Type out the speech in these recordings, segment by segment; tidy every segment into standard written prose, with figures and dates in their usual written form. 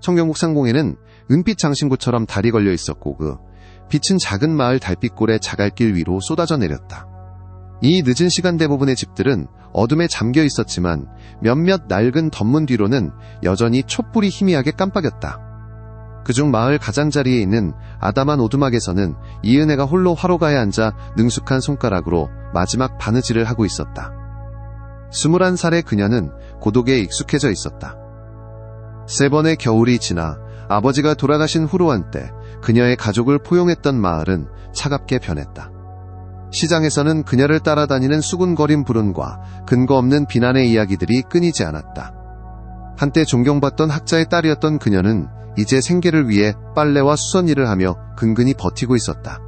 청경국 상공에는 은빛 장신구처럼 달이 걸려 있었고 그 빛은 작은 마을 달빛골의 자갈길 위로 쏟아져 내렸다. 이 늦은 시간 대부분의 집들은 어둠에 잠겨 있었지만 몇몇 낡은 덧문 뒤로는 여전히 촛불이 희미하게 깜빡였다. 그중 마을 가장자리에 있는 아담한 오두막에서는 이은혜가 홀로 화로가에 앉아 능숙한 손가락으로 마지막 바느질을 하고 있었다. 21살의 그녀는 고독에 익숙해져 있었다. 3번의 겨울이 지나 아버지가 돌아가신 후로 한때 그녀의 가족을 포용했던 마을은 차갑게 변했다. 시장에서는 그녀를 따라다니는 수군거린 불운과 근거 없는 비난의 이야기들이 끊이지 않았다. 한때 존경받던 학자의 딸이었던 그녀는 이제 생계를 위해 빨래와 수선일을 하며 근근히 버티고 있었다.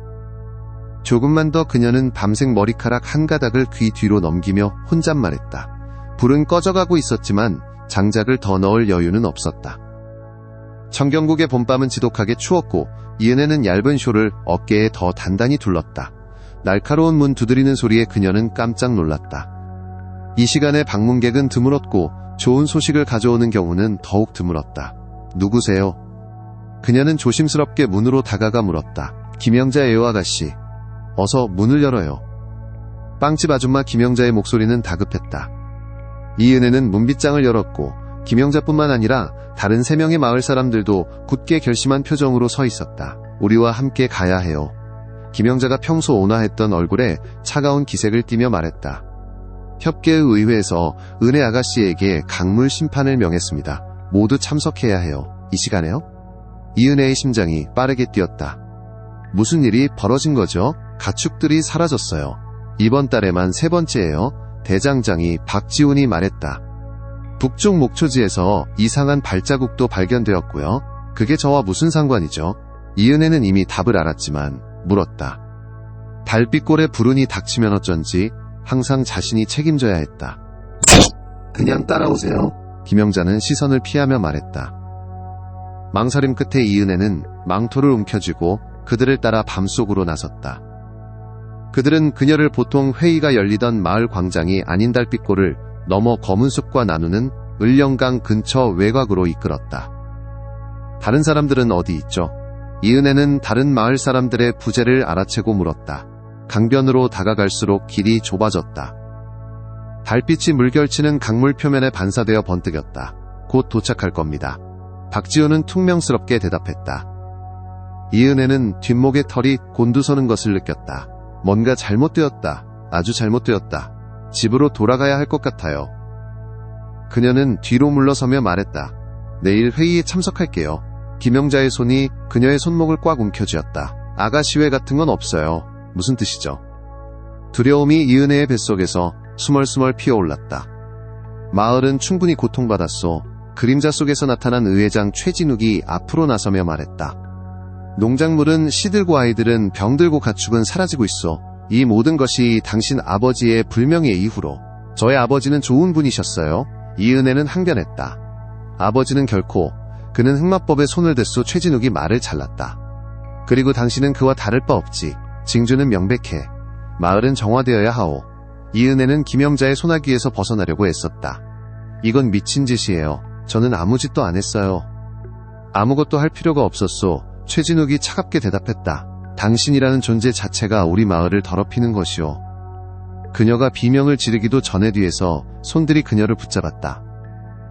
조금만 더 그녀는 밤색 머리카락 한 가닥을 귀 뒤로 넘기며 혼잣말했다. 불은 꺼져가고 있었지만 장작을 더 넣을 여유는 없었다. 청경국의 봄밤은 지독하게 추웠고 이은혜는 얇은 쇼를 어깨에 더 단단히 둘렀다. 날카로운 문 두드리는 소리에 그녀는 깜짝 놀랐다. 이 시간에 방문객은 드물었고 좋은 소식을 가져오는 경우는 더욱 드물었다. 누구세요? 그녀는 조심스럽게 문으로 다가가 물었다. 김영자예요, 아가씨. 어서 문을 열어요. 빵집 아줌마 김영자의 목소리는 다급했다. 이은혜는 문빗장을 열었고 김영자뿐만 아니라 다른 3명의 마을 사람들도 굳게 결심한 표정으로 서 있었다. 우리와 함께 가야 해요. 김영자가 평소 온화했던 얼굴에 차가운 기색을 띠며 말했다. 협계의 의회에서 은혜 아가씨에게 강물 심판을 명했습니다. 모두 참석해야 해요. 이 시간에요? 이은혜의 심장이 빠르게 뛰었다. 무슨 일이 벌어진 거죠? 가축들이 사라졌어요. 이번 달에만 3번째예요. 대장장이 박지훈이 말했다. 북쪽 목초지에서 이상한 발자국도 발견되었고요. 그게 저와 무슨 상관이죠? 이은혜는 이미 답을 알았지만 물었다. 달빛골에 불운이 닥치면 어쩐지 항상 자신이 책임져야 했다. 그냥 따라오세요. 김영자는 시선을 피하며 말했다. 망설임 끝에 이은혜는 망토를 움켜쥐고 그들을 따라 밤속으로 나섰다. 그들은 그녀를 보통 회의가 열리던 마을 광장이 아닌 달빛골을 넘어 검은 숲과 나누는 을령강 근처 외곽으로 이끌었다. 다른 사람들은 어디 있죠? 이은혜는 다른 마을 사람들의 부재를 알아채고 물었다. 강변으로 다가갈수록 길이 좁아졌다. 달빛이 물결치는 강물 표면에 반사되어 번뜩였다. 곧 도착할 겁니다. 박지훈은 퉁명스럽게 대답했다. 이은혜는 뒷목의 털이 곤두서는 것을 느꼈다. 뭔가 잘못되었다. 아주 잘못되었다. 집으로 돌아가야 할 것 같아요. 그녀는 뒤로 물러서며 말했다. 내일 회의에 참석할게요. 김영자의 손이 그녀의 손목을 꽉 움켜쥐었다. 아가씨회 같은 건 없어요. 무슨 뜻이죠? 두려움이 이은혜의 뱃속에서 수멀수멀 피어올랐다. 마을은 충분히 고통받았소. 그림자 속에서 나타난 의회장 최진욱이 앞으로 나서며 말했다. 농작물은 시들고 아이들은 병들고 가축은 사라지고 있어. 이 모든 것이 당신 아버지의 불명예 이후로. 저의 아버지는 좋은 분이셨어요. 이은혜는 항변했다. 아버지는 결코. 그는 흑마법에 손을 댔소. 최진욱이 말을 잘랐다. 그리고 당신은 그와 다를 바 없지. 징조는 명백해. 마을은 정화되어야 하오. 이은혜는 김영자의 소나기에서 벗어나려고 애썼다. 이건 미친 짓이에요. 저는 아무 짓도 안 했어요. 아무것도 할 필요가 없었소. 최진욱이 차갑게 대답했다. 당신이라는 존재 자체가 우리 마을을 더럽히는 것이오. 그녀가 비명을 지르기도 전에 뒤에서 손들이 그녀를 붙잡았다.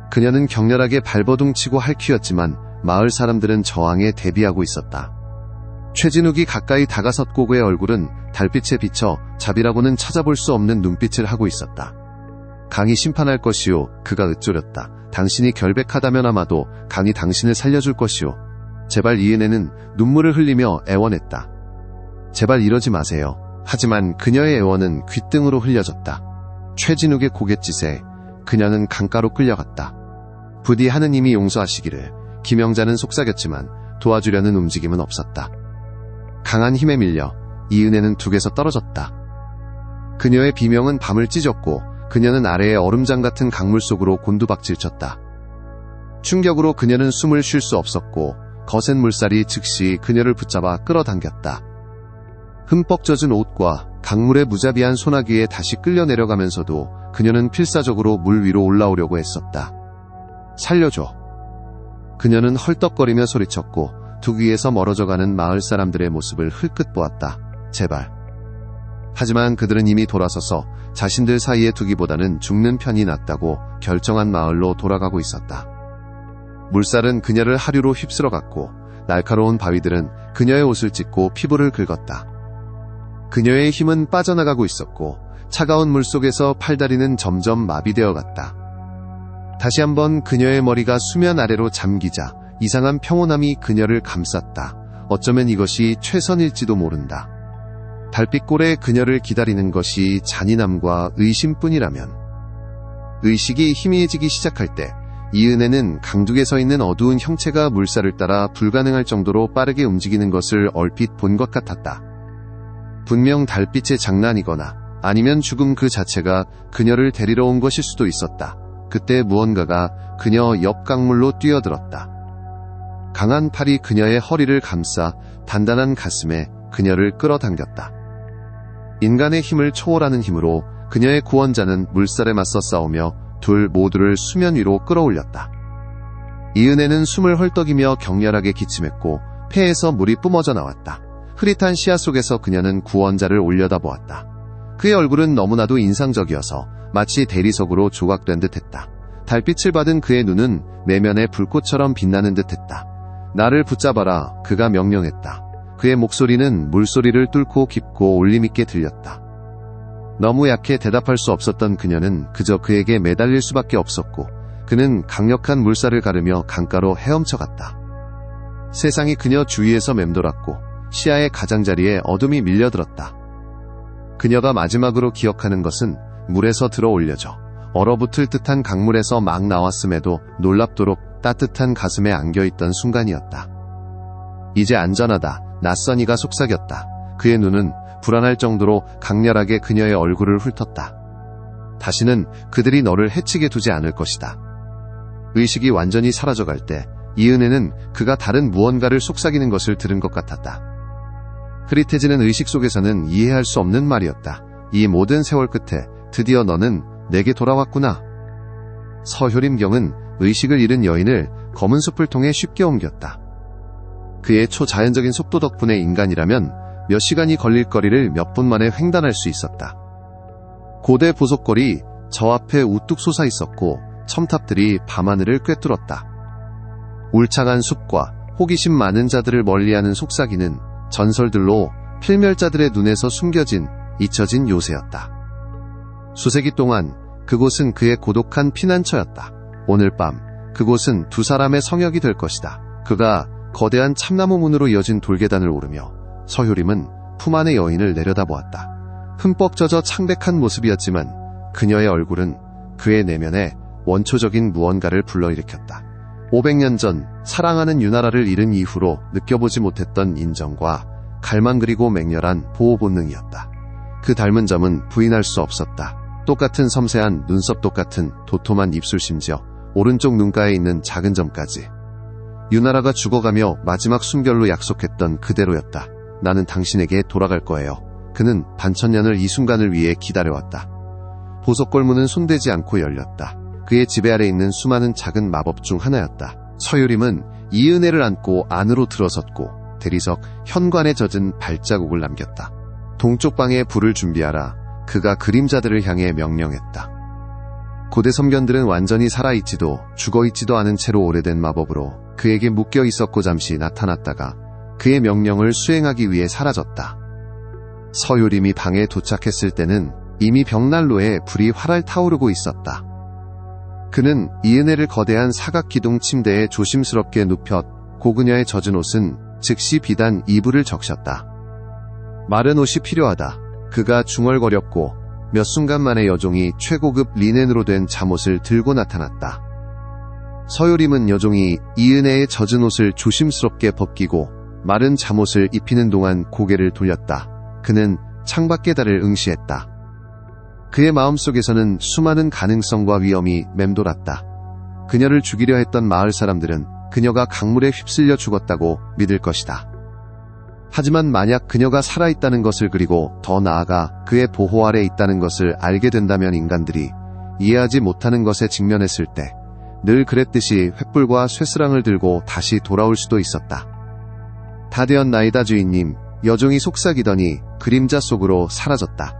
그녀는 격렬하게 발버둥치고 할퀴었지만 마을 사람들은 저항에 대비하고 있었다. 최진욱이 가까이 다가섰고 그의 얼굴은 달빛에 비쳐 자비라고는 찾아볼 수 없는 눈빛을 하고 있었다. 강이 심판할 것이오. 그가 읊조렸다. 당신이 결백하다면 아마도 강이 당신을 살려줄 것이오. 제발. 이은혜는 눈물을 흘리며 애원했다. 제발 이러지 마세요. 하지만 그녀의 애원은 귓등으로 흘려졌다. 최진욱의 고갯짓에 그녀는 강가로 끌려갔다. 부디 하느님이 용서하시기를. 김영자는 속삭였지만 도와주려는 움직임은 없었다. 강한 힘에 밀려 이은혜는 둑에서 떨어졌다. 그녀의 비명은 밤을 찢었고 그녀는 아래의 얼음장 같은 강물 속으로 곤두박질쳤다. 충격으로 그녀는 숨을 쉴 수 없었고 거센 물살이 즉시 그녀를 붙잡아 끌어당겼다. 흠뻑 젖은 옷과 강물의 무자비한 소나기에 다시 끌려 내려가면서도 그녀는 필사적으로 물 위로 올라오려고 했었다. 살려줘. 그녀는 헐떡거리며 소리쳤고 둑 위에서 멀어져가는 마을 사람들의 모습을 흘끗 보았다. 제발. 하지만 그들은 이미 돌아서서 자신들 사이에 두기보다는 죽는 편이 낫다고 결정한 마을로 돌아가고 있었다. 물살은 그녀를 하류로 휩쓸어갔고 날카로운 바위들은 그녀의 옷을 찢고 피부를 긁었다. 그녀의 힘은 빠져나가고 있었고 차가운 물속에서 팔다리는 점점 마비되어 갔다. 다시 한번 그녀의 머리가 수면 아래로 잠기자 이상한 평온함이 그녀를 감쌌다. 어쩌면 이것이 최선일지도 모른다. 달빛골에 그녀를 기다리는 것이 잔인함과 의심뿐이라면. 의식이 희미해지기 시작할 때 이은혜는 강둑에 서 있는 어두운 형체가 물살을 따라 불가능할 정도로 빠르게 움직이는 것을 얼핏 본 것 같았다. 분명 달빛의 장난이거나 아니면 죽음 그 자체가 그녀를 데리러 온 것일 수도 있었다. 그때 무언가가 그녀 옆 강물로 뛰어들었다. 강한 팔이 그녀의 허리를 감싸 단단한 가슴에 그녀를 끌어당겼다. 인간의 힘을 초월하는 힘으로 그녀의 구원자는 물살에 맞서 싸우며 둘 모두를 수면 위로 끌어올렸다. 이은혜는 숨을 헐떡이며 격렬하게 기침했고 폐에서 물이 뿜어져 나왔다. 흐릿한 시야 속에서 그녀는 구원자를 올려다보았다. 그의 얼굴은 너무나도 인상적이어서 마치 대리석으로 조각된 듯했다. 달빛을 받은 그의 눈은 내면의 불꽃처럼 빛나는 듯했다. 나를 붙잡아라. 그가 명령했다. 그의 목소리는 물소리를 뚫고 깊고 울림있게 들렸다. 너무 약해 대답할 수 없었던 그녀는 그저 그에게 매달릴 수밖에 없었고 그는 강력한 물살을 가르며 강가로 헤엄쳐갔다. 세상이 그녀 주위에서 맴돌았고 시야의 가장자리에 어둠이 밀려들었다. 그녀가 마지막으로 기억하는 것은 물에서 들어 올려져 얼어붙을 듯한 강물에서 막 나왔음에도 놀랍도록 따뜻한 가슴에 안겨있던 순간이었다. 이제 안전하다. 낯선 이가 속삭였다. 그의 눈은 불안할 정도로 강렬하게 그녀의 얼굴을 훑었다. 다시는 그들이 너를 해치게 두지 않을 것이다. 의식이 완전히 사라져갈 때 이은혜는 그가 다른 무언가를 속삭이는 것을 들은 것 같았다. 흐릿해지는 의식 속에서는 이해할 수 없는 말이었다. 이 모든 세월 끝에 드디어 너는 내게 돌아왔구나. 서효림경은 의식을 잃은 여인을 검은 숲을 통해 쉽게 옮겼다. 그의 초자연적인 속도 덕분에 인간이라면 몇 시간이 걸릴 거리를 몇 분 만에 횡단할 수 있었다. 고대 보석골이 저 앞에 우뚝 솟아 있었고 첨탑들이 밤하늘을 꿰뚫었다. 울창한 숲과 호기심 많은 자들을 멀리하는 속삭이는 전설들로 필멸자들의 눈에서 숨겨진 잊혀진 요새였다. 수세기 동안 그곳은 그의 고독한 피난처였다. 오늘 밤 그곳은 두 사람의 성역이 될 것이다. 그가 거대한 참나무 문으로 이어진 돌계단을 오르며 서효림은 품 안의 여인을 내려다보았다. 흠뻑 젖어 창백한 모습이었지만 그녀의 얼굴은 그의 내면에 원초적인 무언가를 불러일으켰다. 500년 전 사랑하는 유나라를 잃은 이후로 느껴보지 못했던 인정과 갈망 그리고 맹렬한 보호 본능이었다. 그 닮은 점은 부인할 수 없었다. 똑같은 섬세한 눈썹, 똑같은 도톰한 입술, 심지어 오른쪽 눈가에 있는 작은 점까지. 유나라가 죽어가며 마지막 숨결로 약속했던 그대로였다. 나는 당신에게 돌아갈 거예요. 그는 반천년을 이 순간을 위해 기다려왔다. 보석골문은 손대지 않고 열렸다. 그의 지배 아래 있는 수많은 작은 마법 중 하나였다. 서유림은 이은혜를 안고 안으로 들어섰고 대리석 현관에 젖은 발자국을 남겼다. 동쪽 방에 불을 준비하라. 그가 그림자들을 향해 명령했다. 고대 섬견들은 완전히 살아있지도 죽어있지도 않은 채로 오래된 마법으로 그에게 묶여 있었고 잠시 나타났다가 그의 명령을 수행하기 위해 사라졌다. 서유림이 방에 도착했을 때는 이미 벽난로에 불이 활활 타오르고 있었다. 그는 이은혜를 거대한 사각기둥 침대에 조심스럽게 눕혔고 그녀의 젖은 옷은 즉시 비단 이불을 적셨다. 마른 옷이 필요하다. 그가 중얼거렸고 몇 순간 만에 여종이 최고급 리넨으로 된 잠옷을 들고 나타났다. 서유림은 여종이 이은혜의 젖은 옷을 조심스럽게 벗기고 마른 잠옷을 입히는 동안 고개를 돌렸다. 그는 창밖의 달을 응시했다. 그의 마음속에서는 수많은 가능성과 위험이 맴돌았다. 그녀를 죽이려 했던 마을 사람들은 그녀가 강물에 휩쓸려 죽었다고 믿을 것이다. 하지만 만약 그녀가 살아있다는 것을, 그리고 더 나아가 그의 보호 아래 있다는 것을 알게 된다면 인간들이 이해하지 못하는 것에 직면했을 때 늘 그랬듯이 횃불과 쇠스랑을 들고 다시 돌아올 수도 있었다. 다 되었나이다 주인님. 여종이 속삭이더니 그림자 속으로 사라졌다.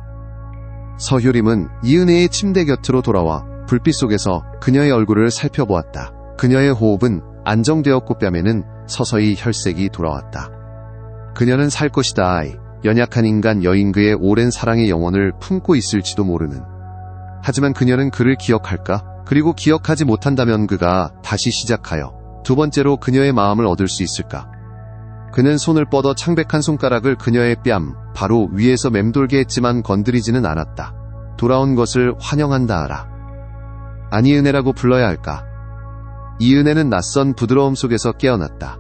서효림은 이은혜의 침대 곁으로 돌아와 불빛 속에서 그녀의 얼굴을 살펴보았다. 그녀의 호흡은 안정되었고 뺨에는 서서히 혈색이 돌아왔다. 그녀는 살 것이다. 연약한 인간 여인그의 오랜 사랑의 영혼을 품고 있을지도 모르는. 하지만 그녀는 그를 기억할까? 그리고 기억하지 못한다면 그가 다시 시작하여 두 번째로 그녀의 마음을 얻을 수 있을까? 그는 손을 뻗어 창백한 손가락을 그녀의 뺨 바로 위에서 맴돌게 했지만 건드리지는 않았다. 돌아온 것을 환영한다 하라. 아니 은혜라고 불러야 할까? 이은혜는 낯선 부드러움 속에서 깨어났다.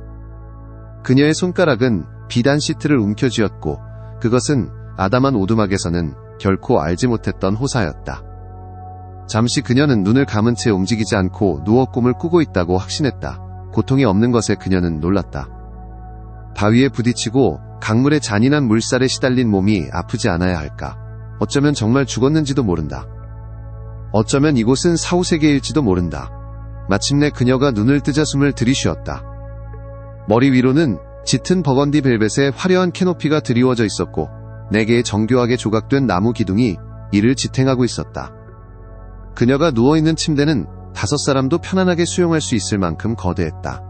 그녀의 손가락은 비단 시트를 움켜쥐었고 그것은 아담한 오두막에서는 결코 알지 못했던 호사였다. 잠시 그녀는 눈을 감은 채 움직이지 않고 누워 꿈을 꾸고 있다고 확신했다. 고통이 없는 것에 그녀는 놀랐다. 바위에 부딪히고 강물의 잔인한 물살에 시달린 몸이 아프지 않아야 할까? 어쩌면 정말 죽었는지도 모른다. 어쩌면 이곳은 사후세계일지도 모른다. 마침내 그녀가 눈을 뜨자 숨을 들이쉬었다. 머리 위로는 짙은 버건디 벨벳의 화려한 캐노피가 드리워져 있었고 4개의 정교하게 조각된 나무 기둥이 이를 지탱하고 있었다. 그녀가 누워있는 침대는 5사람도 편안하게 수용할 수 있을 만큼 거대했다.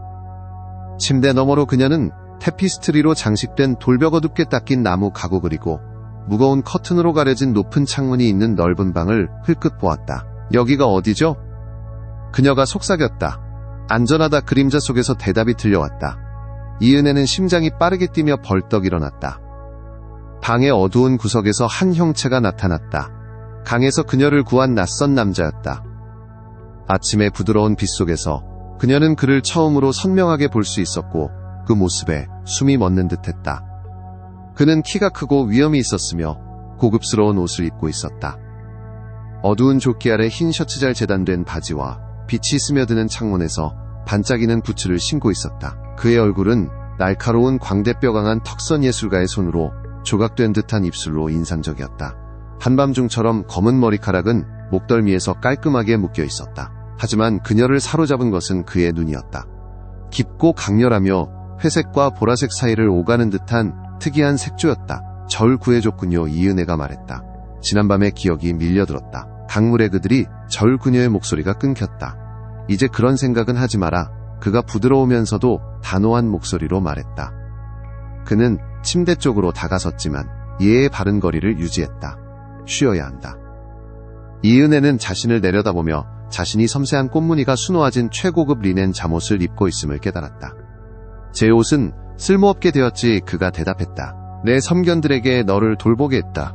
침대 너머로 그녀는 테피스트리로 장식된 돌벽 어둡게 닦인 나무 가구 그리고 무거운 커튼으로 가려진 높은 창문이 있는 넓은 방을 흘끗 보았다. 여기가 어디죠? 그녀가 속삭였다. 안전하다. 그림자 속에서 대답이 들려왔다. 이은혜는 심장이 빠르게 뛰며 벌떡 일어났다. 방의 어두운 구석에서 한 형체가 나타났다. 강에서 그녀를 구한 낯선 남자였다. 아침의 부드러운 빛 속에서 그녀는 그를 처음으로 선명하게 볼 수 있었고 그 모습에 숨이 멎는 듯했다. 그는 키가 크고 위엄이 있었으며 고급스러운 옷을 입고 있었다. 어두운 조끼 아래 흰 셔츠 잘 재단된 바지와 빛이 스며드는 창문에서 반짝이는 부츠를 신고 있었다. 그의 얼굴은 날카로운 광대뼈 강한 턱선 예술가의 손으로 조각된 듯한 입술로 인상적이었다. 한밤중처럼 검은 머리카락은 목덜미에서 깔끔하게 묶여 있었다. 하지만 그녀를 사로잡은 것은 그의 눈이었다. 깊고 강렬하며 회색과 보라색 사이를 오가는 듯한 특이한 색조였다. 절 구해줬군요. 이은혜가 말했다. 지난밤의 기억이 밀려들었다. 강물의 그들이 절 그녀의 목소리가 끊겼다. 이제 그런 생각은 하지 마라. 그가 부드러우면서도 단호한 목소리로 말했다. 그는 침대 쪽으로 다가섰지만 예의 바른 거리를 유지했다. 쉬어야 한다. 이은혜는 자신을 내려다보며 자신이 섬세한 꽃무늬가 수놓아진 최고급 리넨 잠옷을 입고 있음을 깨달았다. 제 옷은 쓸모없게 되었지. 그가 대답했다. 내 섬견들에게 너를 돌보게 했다.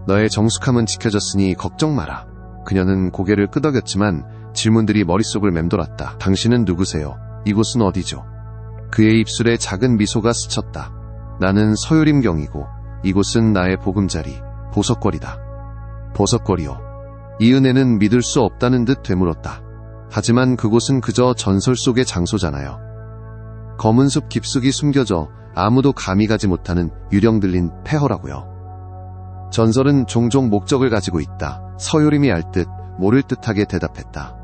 너의 정숙함은 지켜졌으니 걱정 마라. 그녀는 고개를 끄덕였지만 질문들이 머릿속을 맴돌았다. 당신은 누구세요? 이곳은 어디죠? 그의 입술에 작은 미소가 스쳤다. 나는 서유림경이고 이곳은 나의 보금자리 보석거리다. 보석거리요. 이은혜는 믿을 수 없다는 듯 되물었다. 하지만 그곳은 그저 전설 속의 장소잖아요. 검은 숲 깊숙이 숨겨져 아무도 감히 가지 못하는 유령 들린 폐허라고요. 전설은 종종 목적을 가지고 있다. 서유림이 알 듯 모를 듯하게 대답했다.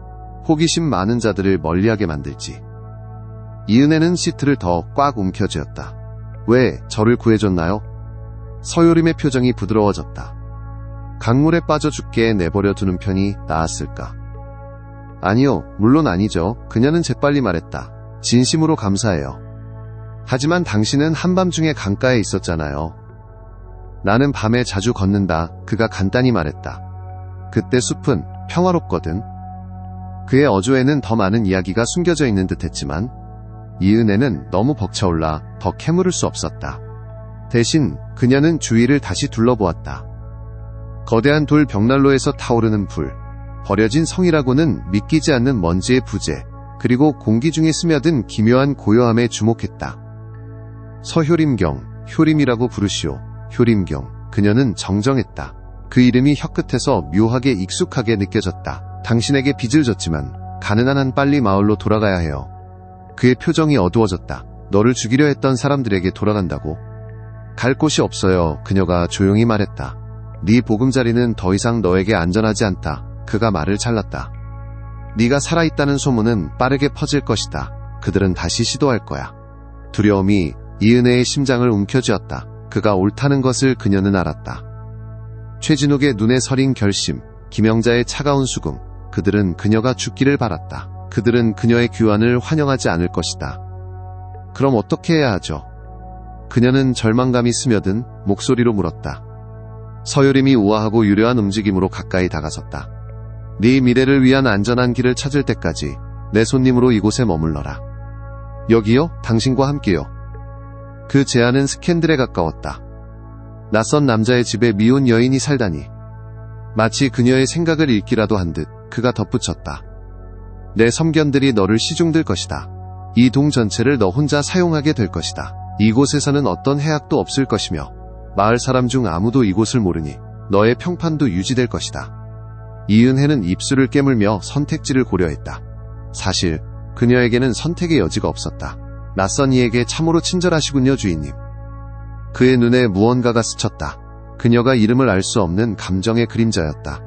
호기심 많은 자들을 멀리하게 만들지. 이은혜는 시트를 더 꽉 움켜쥐었다. 왜 저를 구해줬나요? 서유림의 표정이 부드러워졌다. 강물에 빠져 죽게 내버려 두는 편이 나았을까? 아니요, 물론 아니죠. 그녀는 재빨리 말했다. 진심으로 감사해요. 하지만 당신은 한밤중에 강가에 있었잖아요. 나는 밤에 자주 걷는다. 그가 간단히 말했다. 그때 숲은 평화롭거든. 그의 어조에는 더 많은 이야기가 숨겨져 있는 듯했지만 이은혜는 너무 벅차올라 더 캐물을 수 없었다. 대신 그녀는 주위를 다시 둘러보았다. 거대한 돌 벽난로에서 타오르는 불, 버려진 성이라고는 믿기지 않는 먼지의 부재, 그리고 공기 중에 스며든 기묘한 고요함에 주목했다. 서효림경, 효림이라고 부르시오. 효림경. 그녀는 정정했다. 그 이름이 혀끝에서 묘하게 익숙하게 느껴졌다. 당신에게 빚을 졌지만 가능한 한 빨리 마을로 돌아가야 해요. 그의 표정이 어두워졌다. 너를 죽이려 했던 사람들에게 돌아간다고? 갈 곳이 없어요. 그녀가 조용히 말했다. 네 보금자리는 더 이상 너에게 안전하지 않다. 그가 말을 잘랐다. 네가 살아있다는 소문은 빠르게 퍼질 것이다. 그들은 다시 시도할 거야. 두려움이 이은혜의 심장을 움켜쥐었다. 그가 옳다는 것을 그녀는 알았다. 최진욱의 눈에 서린 결심, 김영자의 차가운 수긍, 그들은 그녀가 죽기를 바랐다. 그들은 그녀의 귀환을 환영하지 않을 것이다. 그럼 어떻게 해야 하죠? 그녀는 절망감이 스며든 목소리로 물었다. 서유림이 우아하고 유려한 움직임으로 가까이 다가섰다. 네 미래를 위한 안전한 길을 찾을 때까지 내 손님으로 이곳에 머물러라. 여기요? 당신과 함께요. 그 제안은 스캔들에 가까웠다. 낯선 남자의 집에 미혼 여인이 살다니. 마치 그녀의 생각을 읽기라도 한 듯 그가 덧붙였다. 내 섬견들이 너를 시중들 것이다. 이 동 전체를 너 혼자 사용하게 될 것이다. 이곳에서는 어떤 해악도 없을 것이며 마을 사람 중 아무도 이곳을 모르니 너의 평판도 유지될 것이다. 이은혜는 입술을 깨물며 선택지를 고려했다. 사실 그녀에게는 선택의 여지가 없었다. 낯선 이에게 참으로 친절하시군요, 주인님. 그의 눈에 무언가가 스쳤다. 그녀가 이름을 알 수 없는 감정의 그림자였다.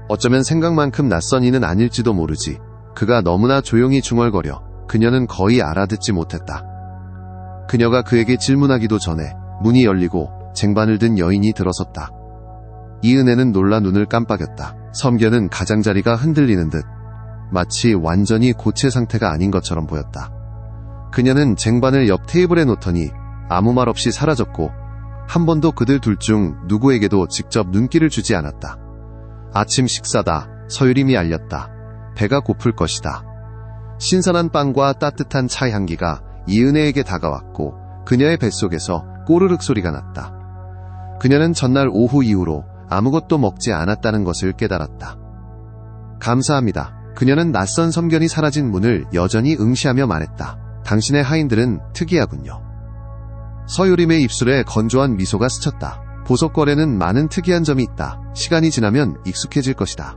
어쩌면 생각만큼 낯선 이는 아닐지도 모르지. 그가 너무나 조용히 중얼거려 그녀는 거의 알아듣지 못했다. 그녀가 그에게 질문하기도 전에 문이 열리고 쟁반을 든 여인이 들어섰다. 이은혜는 놀라 눈을 깜빡였다. 섬견은 가장자리가 흔들리는 듯 마치 완전히 고체 상태가 아닌 것처럼 보였다. 그녀는 쟁반을 옆 테이블에 놓더니 아무 말 없이 사라졌고 한 번도 그들 둘 중 누구에게도 직접 눈길을 주지 않았다. 아침 식사다. 서유림이 알렸다. 배가 고플 것이다. 신선한 빵과 따뜻한 차 향기가 이은혜에게 다가왔고 그녀의 뱃속에서 꼬르륵 소리가 났다. 그녀는 전날 오후 이후로 아무것도 먹지 않았다는 것을 깨달았다. 감사합니다. 그녀는 낯선 섬견이 사라진 문을 여전히 응시하며 말했다. 당신의 하인들은 특이하군요. 서유림의 입술에 건조한 미소가 스쳤다. 보석거래는 많은 특이한 점이 있다. 시간이 지나면 익숙해질 것이다.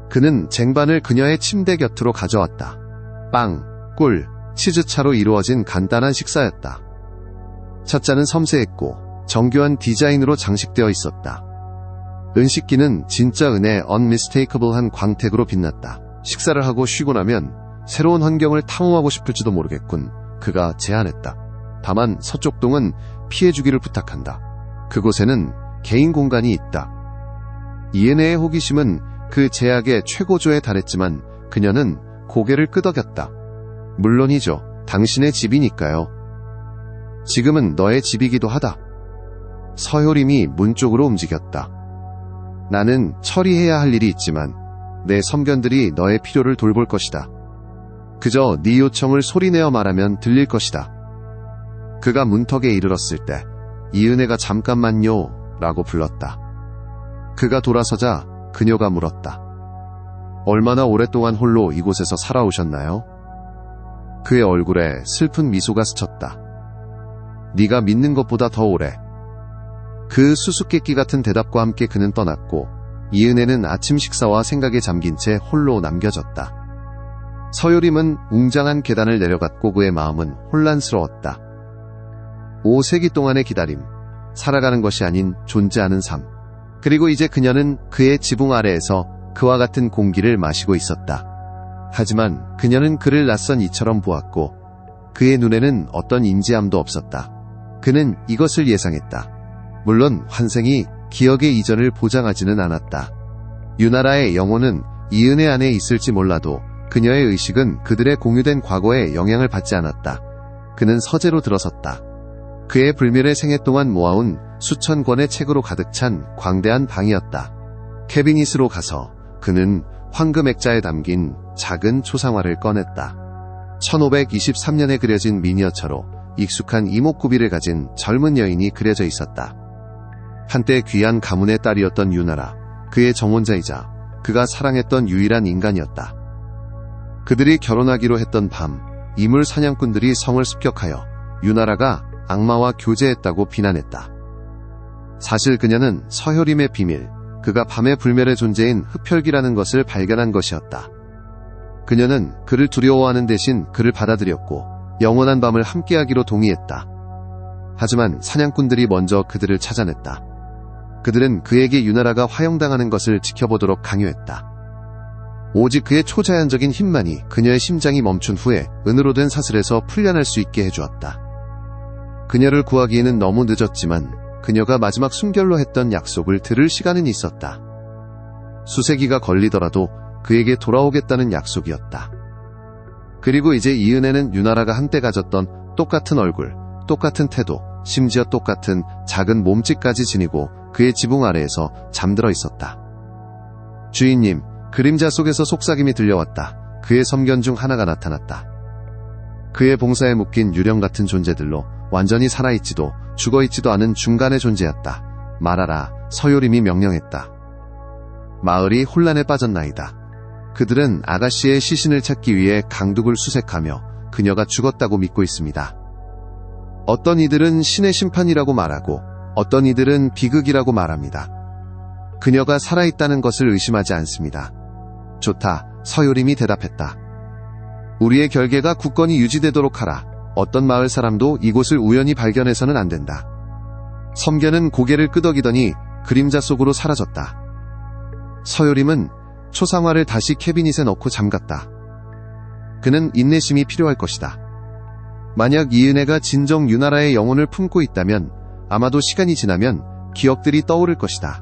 그는 쟁반을 그녀의 침대 곁으로 가져왔다. 빵, 꿀, 치즈차로 이루어진 간단한 식사였다. 첫 잔은 섬세했고 정교한 디자인으로 장식되어 있었다. 은식기는 진짜 은의 unmistakable한 광택으로 빛났다. 식사를 하고 쉬고 나면 새로운 환경을 탐험하고 싶을지도 모르겠군. 그가 제안했다. 다만 서쪽동은 피해주기를 부탁한다. 그곳에는 개인 공간이 있다. 이은혜의 호기심은 그 제약의 최고조에 달했지만 그녀는 고개를 끄덕였다. 물론이죠. 당신의 집이니까요. 지금은 너의 집이기도 하다. 서효림이 문 쪽으로 움직였다. 나는 처리해야 할 일이 있지만 내 섬견들이 너의 필요를 돌볼 것이다. 그저 네 요청을 소리내어 말하면 들릴 것이다. 그가 문턱에 이르렀을 때 이은혜가 잠깐만요 라고 불렀다. 그가 돌아서자 그녀가 물었다. 얼마나 오랫동안 홀로 이곳에서 살아오셨나요? 그의 얼굴에 슬픈 미소가 스쳤다. 네가 믿는 것보다 더 오래. 그 수수께끼 같은 대답과 함께 그는 떠났고 이은혜는 아침 식사와 생각에 잠긴 채 홀로 남겨졌다. 서유림은 웅장한 계단을 내려갔고 그의 마음은 혼란스러웠다. 5세기 동안의 기다림, 살아가는 것이 아닌 존재하는 삶. 그리고 이제 그녀는 그의 지붕 아래에서 그와 같은 공기를 마시고 있었다. 하지만 그녀는 그를 낯선 이처럼 보았고 그의 눈에는 어떤 인지함도 없었다. 그는 이것을 예상했다. 물론 환생이 기억의 이전을 보장하지는 않았다. 유나라의 영혼은 이은혜 안에 있을지 몰라도 그녀의 의식은 그들의 공유된 과거에 영향을 받지 않았다. 그는 서재로 들어섰다. 그의 불멸의 생애 동안 모아온 수천 권의 책으로 가득 찬 광대한 방이었다. 캐비닛으로 가서 그는 황금 액자에 담긴 작은 초상화를 꺼냈다. 1523년에 그려진 미니어처로 익숙한 이목구비를 가진 젊은 여인이 그려져 있었다. 한때 귀한 가문의 딸이었던 유나라, 그의 정혼자이자 그가 사랑했던 유일한 인간이었다. 그들이 결혼하기로 했던 밤, 이물 사냥꾼들이 성을 습격하여 유나라가 악마와 교제했다고 비난했다. 사실 그녀는 서효림의 비밀, 그가 밤의 불멸의 존재인 흡혈귀라는 것을 발견한 것이었다. 그녀는 그를 두려워하는 대신 그를 받아들였고 영원한 밤을 함께하기로 동의했다. 하지만 사냥꾼들이 먼저 그들을 찾아냈다. 그들은 그에게 유나라가 화형당하는 것을 지켜보도록 강요했다. 오직 그의 초자연적인 힘만이 그녀의 심장이 멈춘 후에 은으로 된 사슬에서 풀려날 수 있게 해주었다. 그녀를 구하기에는 너무 늦었지만 그녀가 마지막 순결로 했던 약속을 들을 시간은 있었다. 수세기가 걸리더라도 그에게 돌아오겠다는 약속이었다. 그리고 이제 이은혜는 유나라가 한때 가졌던 똑같은 얼굴, 똑같은 태도, 심지어 똑같은 작은 몸짓까지 지니고 그의 지붕 아래에서 잠들어 있었다. 주인님, 그림자 속에서 속삭임이 들려왔다. 그의 섬견 중 하나가 나타났다. 그의 봉사에 묶인 유령 같은 존재들로 완전히 살아있지도 죽어있지도 않은 중간의 존재였다. 말하라, 서요림이 명령했다. 마을이 혼란에 빠졌나이다. 그들은 아가씨의 시신을 찾기 위해 강둑을 수색하며 그녀가 죽었다고 믿고 있습니다. 어떤 이들은 신의 심판이라고 말하고 어떤 이들은 비극이라고 말합니다. 그녀가 살아있다는 것을 의심하지 않습니다. 좋다, 서요림이 대답했다. 우리의 결계가 굳건히 유지되도록 하라. 어떤 마을 사람도 이곳을 우연히 발견해서는 안 된다. 섬견은 고개를 끄덕이더니 그림자 속으로 사라졌다. 서요림은 초상화를 다시 캐비닛에 넣고 잠갔다. 그는 인내심이 필요할 것이다. 만약 이은혜가 진정 유나라의 영혼을 품고 있다면 아마도 시간이 지나면 기억들이 떠오를 것이다.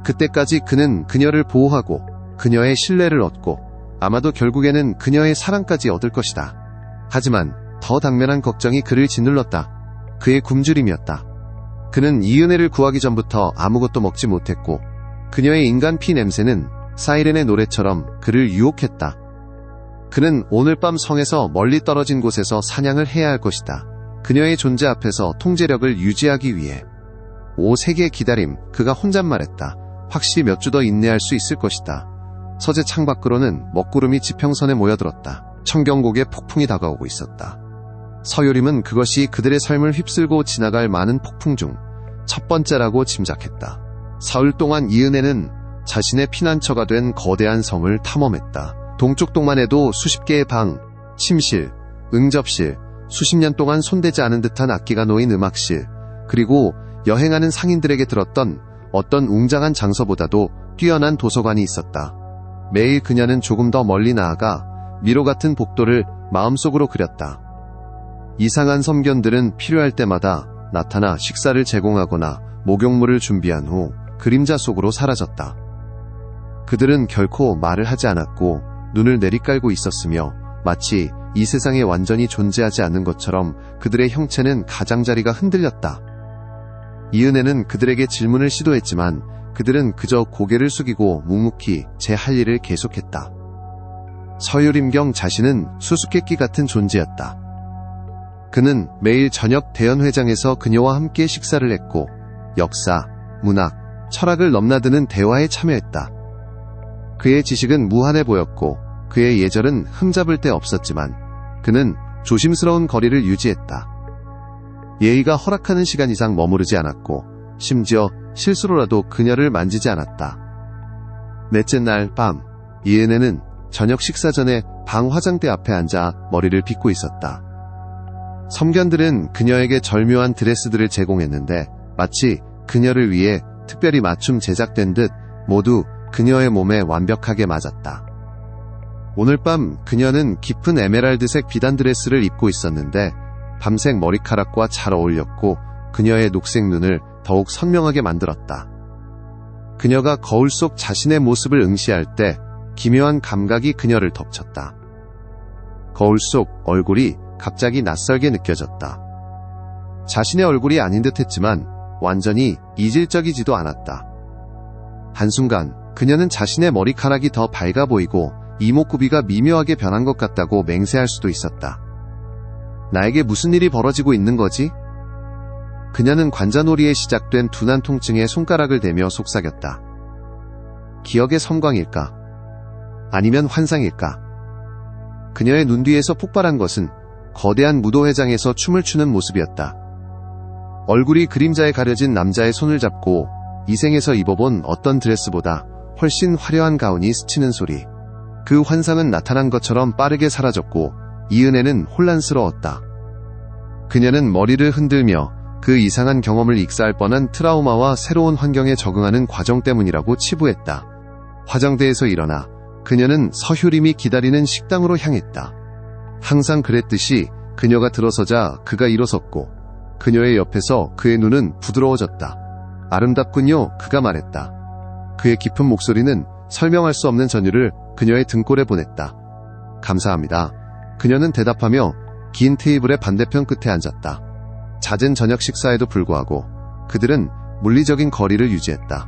그때까지 그는 그녀를 보호하고 그녀의 신뢰를 얻고 아마도 결국에는 그녀의 사랑까지 얻을 것이다. 하지만 더 당면한 걱정이 그를 짓눌렀다. 그의 굶주림이었다. 그는 이은혜를 구하기 전부터 아무것도 먹지 못했고 그녀의 인간 피 냄새는 사이렌의 노래처럼 그를 유혹했다. 그는 오늘 밤 성에서 멀리 떨어진 곳에서 사냥을 해야 할 것이다. 그녀의 존재 앞에서 통제력을 유지하기 위해. 5세기의 기다림, 그가 혼잣말했다. 확실히 몇 주 더 인내할 수 있을 것이다. 서재 창밖으로는 먹구름이 지평선에 모여들었다. 청경곡의 폭풍이 다가오고 있었다. 서요림은 그것이 그들의 삶을 휩쓸고 지나갈 많은 폭풍 중 첫 번째라고 짐작했다. 사흘 동안 이은혜는 자신의 피난처가 된 거대한 성을 탐험했다. 동쪽 동만에도 수십 개의 방, 침실, 응접실, 수십 년 동안 손대지 않은 듯한 악기가 놓인 음악실, 그리고 여행하는 상인들에게 들었던 어떤 웅장한 장소보다도 뛰어난 도서관이 있었다. 매일 그녀는 조금 더 멀리 나아가 미로 같은 복도를 마음속으로 그렸다. 이상한 섬견들은 필요할 때마다 나타나 식사를 제공하거나 목욕물을 준비한 후 그림자 속으로 사라졌다. 그들은 결코 말을 하지 않았고 눈을 내리깔고 있었으며 마치 이 세상에 완전히 존재하지 않는 것처럼 그들의 형체는 가장자리가 흔들렸다. 이은혜는 그들에게 질문을 시도했지만 그들은 그저 고개를 숙이고 묵묵히 제 할 일을 계속했다. 서유림경 자신은 수수께끼 같은 존재였다. 그는 매일 저녁 대연회장에서 그녀와 함께 식사를 했고 역사, 문학, 철학을 넘나드는 대화에 참여했다. 그의 지식은 무한해 보였고 그의 예절은 흠잡을 데 없었지만 그는 조심스러운 거리를 유지했다. 예의가 허락하는 시간 이상 머무르지 않았고 심지어 실수로라도 그녀를 만지지 않았다. 넷째 날 밤, 이은혜는 저녁 식사 전에 방 화장대 앞에 앉아 머리를 빗고 있었다. 섬견들은 그녀에게 절묘한 드레스들을 제공했는데 마치 그녀를 위해 특별히 맞춤 제작된 듯 모두 그녀의 몸에 완벽하게 맞았다. 오늘 밤 그녀는 깊은 에메랄드색 비단 드레스를 입고 있었는데 밤색 머리카락과 잘 어울렸고 그녀의 녹색 눈을 더욱 선명하게 만들었다. 그녀가 거울 속 자신의 모습을 응시할 때 기묘한 감각이 그녀를 덮쳤다. 거울 속 얼굴이 갑자기 낯설게 느껴졌다. 자신의 얼굴이 아닌 듯 했지만 완전히 이질적이지도 않았다. 한순간 그녀는 자신의 머리카락이 더 밝아 보이고 이목구비가 미묘하게 변한 것 같다고 맹세할 수도 있었다. 나에게 무슨 일이 벌어지고 있는 거지? 그녀는 관자놀이에 시작된 둔한 통증에 손가락을 대며 속삭였다. 기억의 섬광일까? 아니면 환상일까? 그녀의 눈 뒤에서 폭발한 것은 거대한 무도회장에서 춤을 추는 모습이었다. 얼굴이 그림자에 가려진 남자의 손을 잡고 이 생에서 입어본 어떤 드레스보다 훨씬 화려한 가운이 스치는 소리. 그 환상은 나타난 것처럼 빠르게 사라졌고 이은혜는 혼란스러웠다. 그녀는 머리를 흔들며 그 이상한 경험을 익사할 뻔한 트라우마와 새로운 환경에 적응하는 과정 때문이라고 치부했다. 화장대에서 일어나 그녀는 서효림이 기다리는 식당으로 향했다. 항상 그랬듯이 그녀가 들어서자 그가 일어섰고 그녀의 옆에서 그의 눈은 부드러워졌다. 아름답군요, 그가 말했다. 그의 깊은 목소리는 설명할 수 없는 전율을 그녀의 등골에 보냈다. 감사합니다. 그녀는 대답하며 긴 테이블의 반대편 끝에 앉았다. 잦은 저녁 식사에도 불구하고 그들은 물리적인 거리를 유지했다.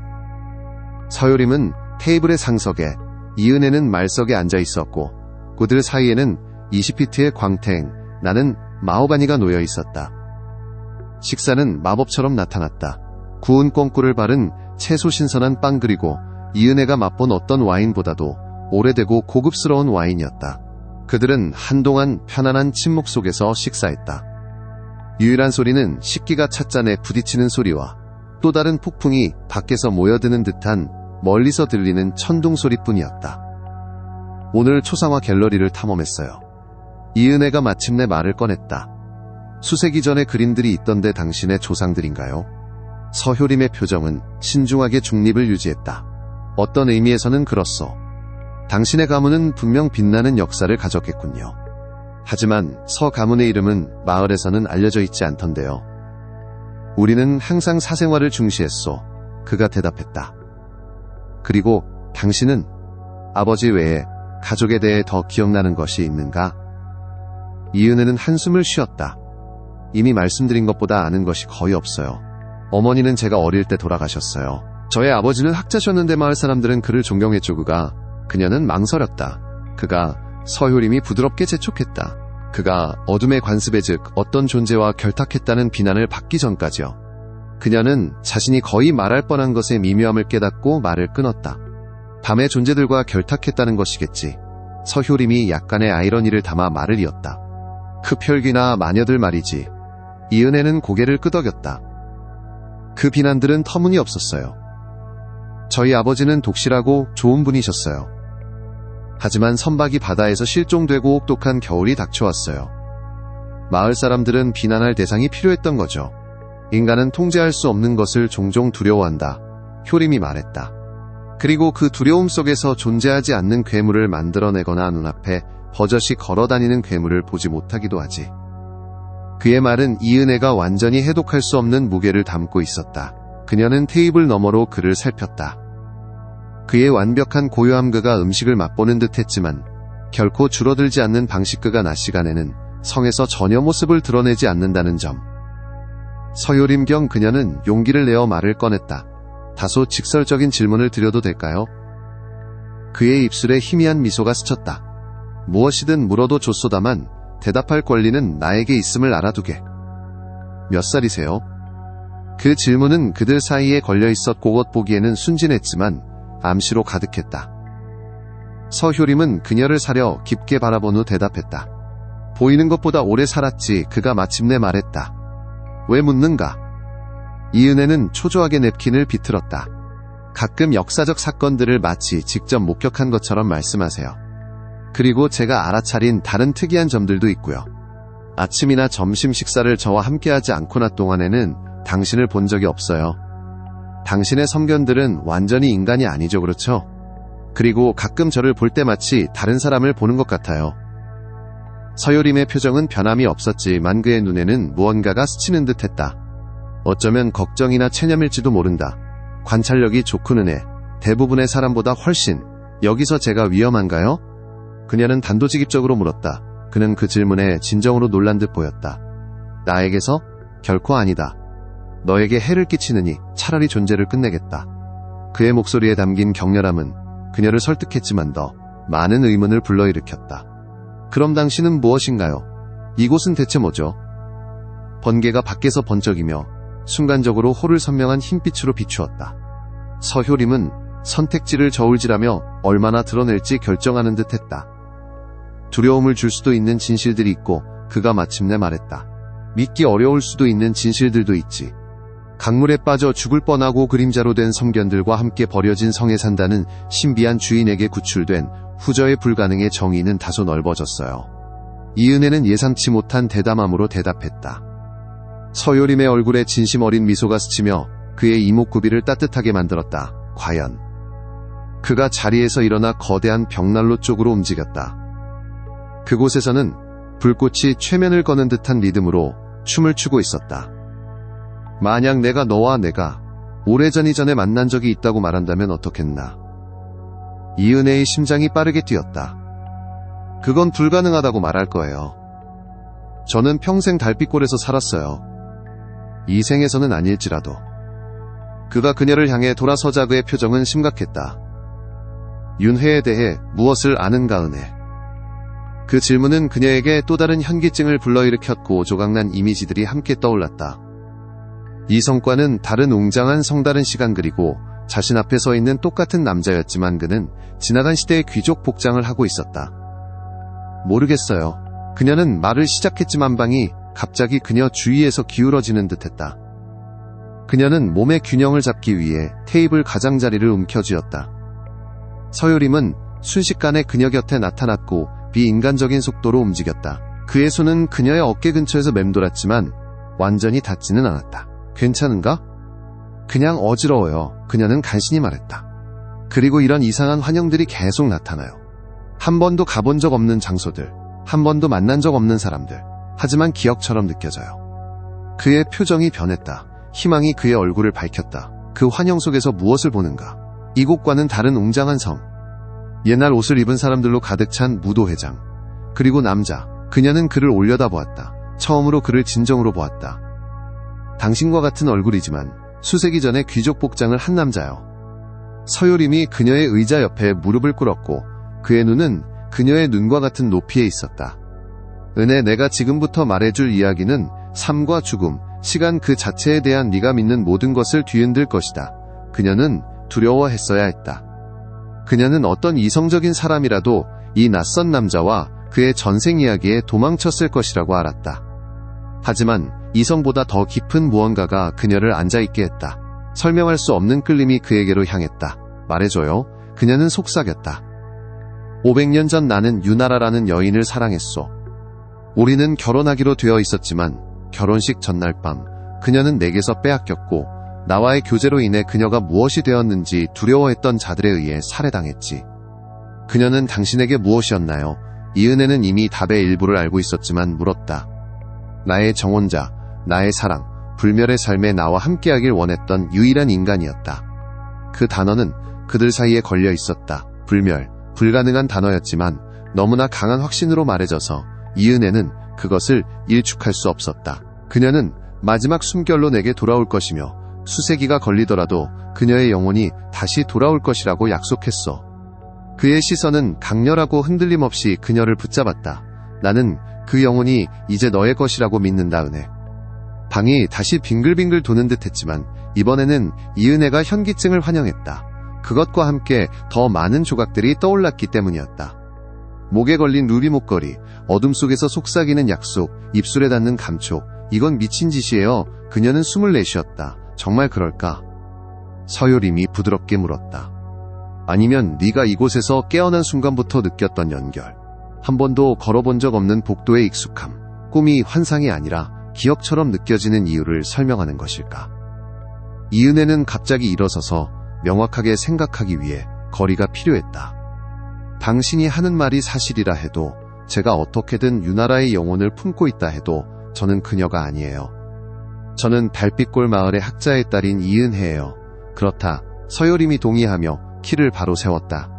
서효림은 테이블의 상석에, 이은혜는 말석에 앉아 있었고 그들 사이에는 20피트의 광택, 나는 마호바니가 놓여 있었다. 식사는 마법처럼 나타났다. 구운 꽁꿀을 바른 채소 신선한 빵 그리고 이은혜가 맛본 어떤 와인보다도 오래되고 고급스러운 와인이었다. 그들은 한동안 편안한 침묵 속에서 식사했다. 유일한 소리는 식기가 찻잔에 부딪히는 소리와 또 다른 폭풍이 밖에서 모여드는 듯한 멀리서 들리는 천둥 소리뿐이었다. 오늘 초상화 갤러리를 탐험했어요. 이은혜가 마침내 말을 꺼냈다. 수세기 전의 그림들이 있던데 당신의 조상들인가요? 서효림의 표정은 신중하게 중립을 유지했다. 어떤 의미에서는 그렇소. 당신의 가문은 분명 빛나는 역사를 가졌겠군요. 하지만 서 가문의 이름은 마을에서는 알려져 있지 않던데요. 우리는 항상 사생활을 중시했소. 그가 대답했다. 그리고 당신은 아버지 외에 가족에 대해 더 기억나는 것이 있는가? 이은혜는 한숨을 쉬었다. 이미 말씀드린 것보다 아는 것이 거의 없어요. 어머니는 제가 어릴 때 돌아가셨어요. 저의 아버지는 학자셨는데 마을 사람들은 그를 존경했죠. 그녀는 망설였다. 그가 서효림이 부드럽게 재촉했다. 그가 어둠의 관습에 즉 어떤 존재와 결탁했다는 비난을 받기 전까지요. 그녀는 자신이 거의 말할 뻔한 것의 미묘함을 깨닫고 말을 끊었다. 밤의 존재들과 결탁했다는 것이겠지. 서효림이 약간의 아이러니를 담아 말을 이었다. 흡혈귀나 마녀들 말이지. 이은혜는 고개를 끄덕였다. 그 비난들은 터무니없었어요. 저희 아버지는 독실하고 좋은 분이셨어요. 하지만 선박이 바다에서 실종되고 혹독한 겨울이 닥쳐왔어요. 마을 사람들은 비난할 대상이 필요했던 거죠. 인간은 통제할 수 없는 것을 종종 두려워한다. 효림이 말했다. 그리고 그 두려움 속에서 존재하지 않는 괴물을 만들어내거나 눈앞에 버젓이 걸어다니는 괴물을 보지 못하기도 하지. 그의 말은 이은혜가 완전히 해독할 수 없는 무게를 담고 있었다. 그녀는 테이블 너머로 그를 살폈다. 그의 완벽한 고요함, 그가 음식을 맛보는 듯 했지만 결코 줄어들지 않는 방식, 그가 낮 시간에는 성에서 전혀 모습을 드러내지 않는다는 점. 서효림경 그녀는 용기를 내어 말을 꺼냈다. 다소 직설적인 질문을 드려도 될까요? 그의 입술에 희미한 미소가 스쳤다. 무엇이든 물어도 좋소다만 대답할 권리는 나에게 있음을 알아두게. 몇 살이세요? 그 질문은 그들 사이에 걸려있었고 겉보기에는 순진했지만 암시로 가득했다. 서효림은 그녀를 사려 깊게 바라본 후 대답했다. 보이는 것보다 오래 살았지. 그가 마침내 말했다. 왜 묻는가? 이은혜는 초조하게 냅킨을 비틀었다. 가끔 역사적 사건들을 마치 직접 목격한 것처럼 말씀하세요. 그리고 제가 알아차린 다른 특이한 점들도 있고요. 아침이나 점심 식사를 저와 함께하지 않거나 동안에는 당신을 본 적이 없어요. 당신의 성견들은 완전히 인간이 아니죠, 그렇죠? 그리고 가끔 저를 볼 때 마치 다른 사람을 보는 것 같아요. 서효림의 표정은 변함이 없었지만 그의 눈에는 무언가가 스치는 듯했다. 어쩌면 걱정이나 체념일지도 모른다. 관찰력이 좋고는 해. 대부분의 사람보다 훨씬. 여기서 제가 위험한가요? 그녀는 단도직입적으로 물었다. 그는 그 질문에 진정으로 놀란 듯 보였다. 나에게서? 결코 아니다. 너에게 해를 끼치느니 차라리 존재를 끝내겠다. 그의 목소리에 담긴 격렬함은 그녀를 설득했지만 더 많은 의문을 불러일으켰다. 그럼 당신은 무엇인가요? 이곳은 대체 뭐죠? 번개가 밖에서 번쩍이며 순간적으로 홀을 선명한 흰빛으로 비추었다. 서효림은 선택지를 저울질하며 얼마나 드러낼지 결정하는 듯했다. 두려움을 줄 수도 있는 진실들이 있고, 그가 마침내 말했다. 믿기 어려울 수도 있는 진실들도 있지. 강물에 빠져 죽을 뻔하고 그림자로 된 섬견들과 함께 버려진 성에 산다는 신비한 주인에게 구출된 후저의 불가능의 정의는 다소 넓어졌어요. 이은혜는 예상치 못한 대담함으로 대답했다. 서효림의 얼굴에 진심 어린 미소가 스치며 그의 이목구비를 따뜻하게 만들었다. 과연 그가 자리에서 일어나 거대한 벽난로 쪽으로 움직였다. 그곳에서는 불꽃이 최면을 거는 듯한 리듬으로 춤을 추고 있었다. 만약 내가 너와 내가 오래전이 전에 만난 적이 있다고 말한다면 어떻겠나. 이은혜의 심장이 빠르게 뛰었다. 그건 불가능하다고 말할 거예요. 저는 평생 달빛골에서 살았어요. 이 생에서는 아닐지라도. 그가 그녀를 향해 돌아서자 그의 표정은 심각했다. 윤혜에 대해 무엇을 아는가 은혜. 그 질문은 그녀에게 또 다른 현기증을 불러일으켰고 조각난 이미지들이 함께 떠올랐다. 이 성과는 다른 웅장한 성다른 시간 그리고 자신 앞에 서 있는 똑같은 남자였지만 그는 지나간 시대의 귀족 복장을 하고 있었다. 모르겠어요. 그녀는 말을 시작했지만 방이 갑자기 그녀 주위에서 기울어지는 듯했다. 그녀는 몸의 균형을 잡기 위해 테이블 가장자리를 움켜쥐었다. 서유림은 순식간에 그녀 곁에 나타났고 비인간적인 속도로 움직였다. 그의 손은 그녀의 어깨 근처에서 맴돌았지만 완전히 닿지는 않았다. 괜찮은가? 그냥 어지러워요. 그녀는 간신히 말했다. 그리고 이런 이상한 환영들이 계속 나타나요. 한 번도 가본 적 없는 장소들, 한 번도 만난 적 없는 사람들, 하지만 기억처럼 느껴져요. 그의 표정이 변했다. 희망이 그의 얼굴을 밝혔다. 그 환영 속에서 무엇을 보는가? 이곳과는 다른 웅장한 성. 옛날 옷을 입은 사람들로 가득 찬 무도회장. 그리고 남자. 그녀는 그를 올려다보았다. 처음으로 그를 진정으로 보았다. 당신과 같은 얼굴이지만 수세기 전에 귀족 복장을 한 남자요. 서유림이 그녀의 의자 옆에 무릎을 꿇었고 그의 눈은 그녀의 눈과 같은 높이에 있었다. 은혜, 내가 지금부터 말해줄 이야기는 삶과 죽음, 시간 그 자체에 대한 네가 믿는 모든 것을 뒤흔들 것이다. 그녀는 두려워했어야 했다. 그녀는 어떤 이성적인 사람이라도 이 낯선 남자와 그의 전생 이야기에 도망쳤을 것이라고 알았다. 하지만 이성보다 더 깊은 무언가가 그녀를 앉아있게 했다. 설명할 수 없는 끌림이 그에게로 향했다. 말해줘요. 그녀는 속삭였다. 500년 전 나는 유나라라는 여인을 사랑했소. 우리는 결혼하기로 되어 있었지만 결혼식 전날 밤 그녀는 내게서 빼앗겼고 나와의 교제로 인해 그녀가 무엇이 되었는지 두려워했던 자들에 의해 살해당했지. 그녀는 당신에게 무엇이었나요? 이은혜는 이미 답의 일부를 알고 있었지만 물었다. 나의 정혼자, 나의 사랑, 불멸의 삶에 나와 함께하길 원했던 유일한 인간이었다. 그 단어는 그들 사이에 걸려 있었다. 불멸, 불가능한 단어였지만 너무나 강한 확신으로 말해져서 이은혜는 그것을 일축할 수 없었다. 그녀는 마지막 숨결로 내게 돌아올 것이며 수세기가 걸리더라도 그녀의 영혼이 다시 돌아올 것이라고 약속했어. 그의 시선은 강렬하고 흔들림 없이 그녀를 붙잡았다. 나는 그 영혼이 이제 너의 것이라고 믿는다, 은혜. 방이 다시 빙글빙글 도는 듯 했지만 이번에는 이은혜가 현기증을 환영했다. 그것과 함께 더 많은 조각들이 떠올랐기 때문이었다. 목에 걸린 루비 목걸이, 어둠 속에서 속삭이는 약속, 입술에 닿는 감촉. 이건 미친 짓이에요. 그녀는 숨을 내쉬었다. 정말 그럴까? 서유림이 부드럽게 물었다. 아니면 네가 이곳에서 깨어난 순간부터 느꼈던 연결. 한 번도 걸어본 적 없는 복도의 익숙함. 꿈이 환상이 아니라 기억처럼 느껴지는 이유를 설명하는 것일까? 이은혜는 갑자기 일어서서 명확하게 생각하기 위해 거리가 필요했다. 당신이 하는 말이 사실이라 해도, 제가 어떻게든 유나라의 영혼을 품고 있다 해도 저는 그녀가 아니에요. 저는 달빛골 마을의 학자의 딸인 이은혜예요. 그렇다. 서유림이 동의하며 키를 바로 세웠다.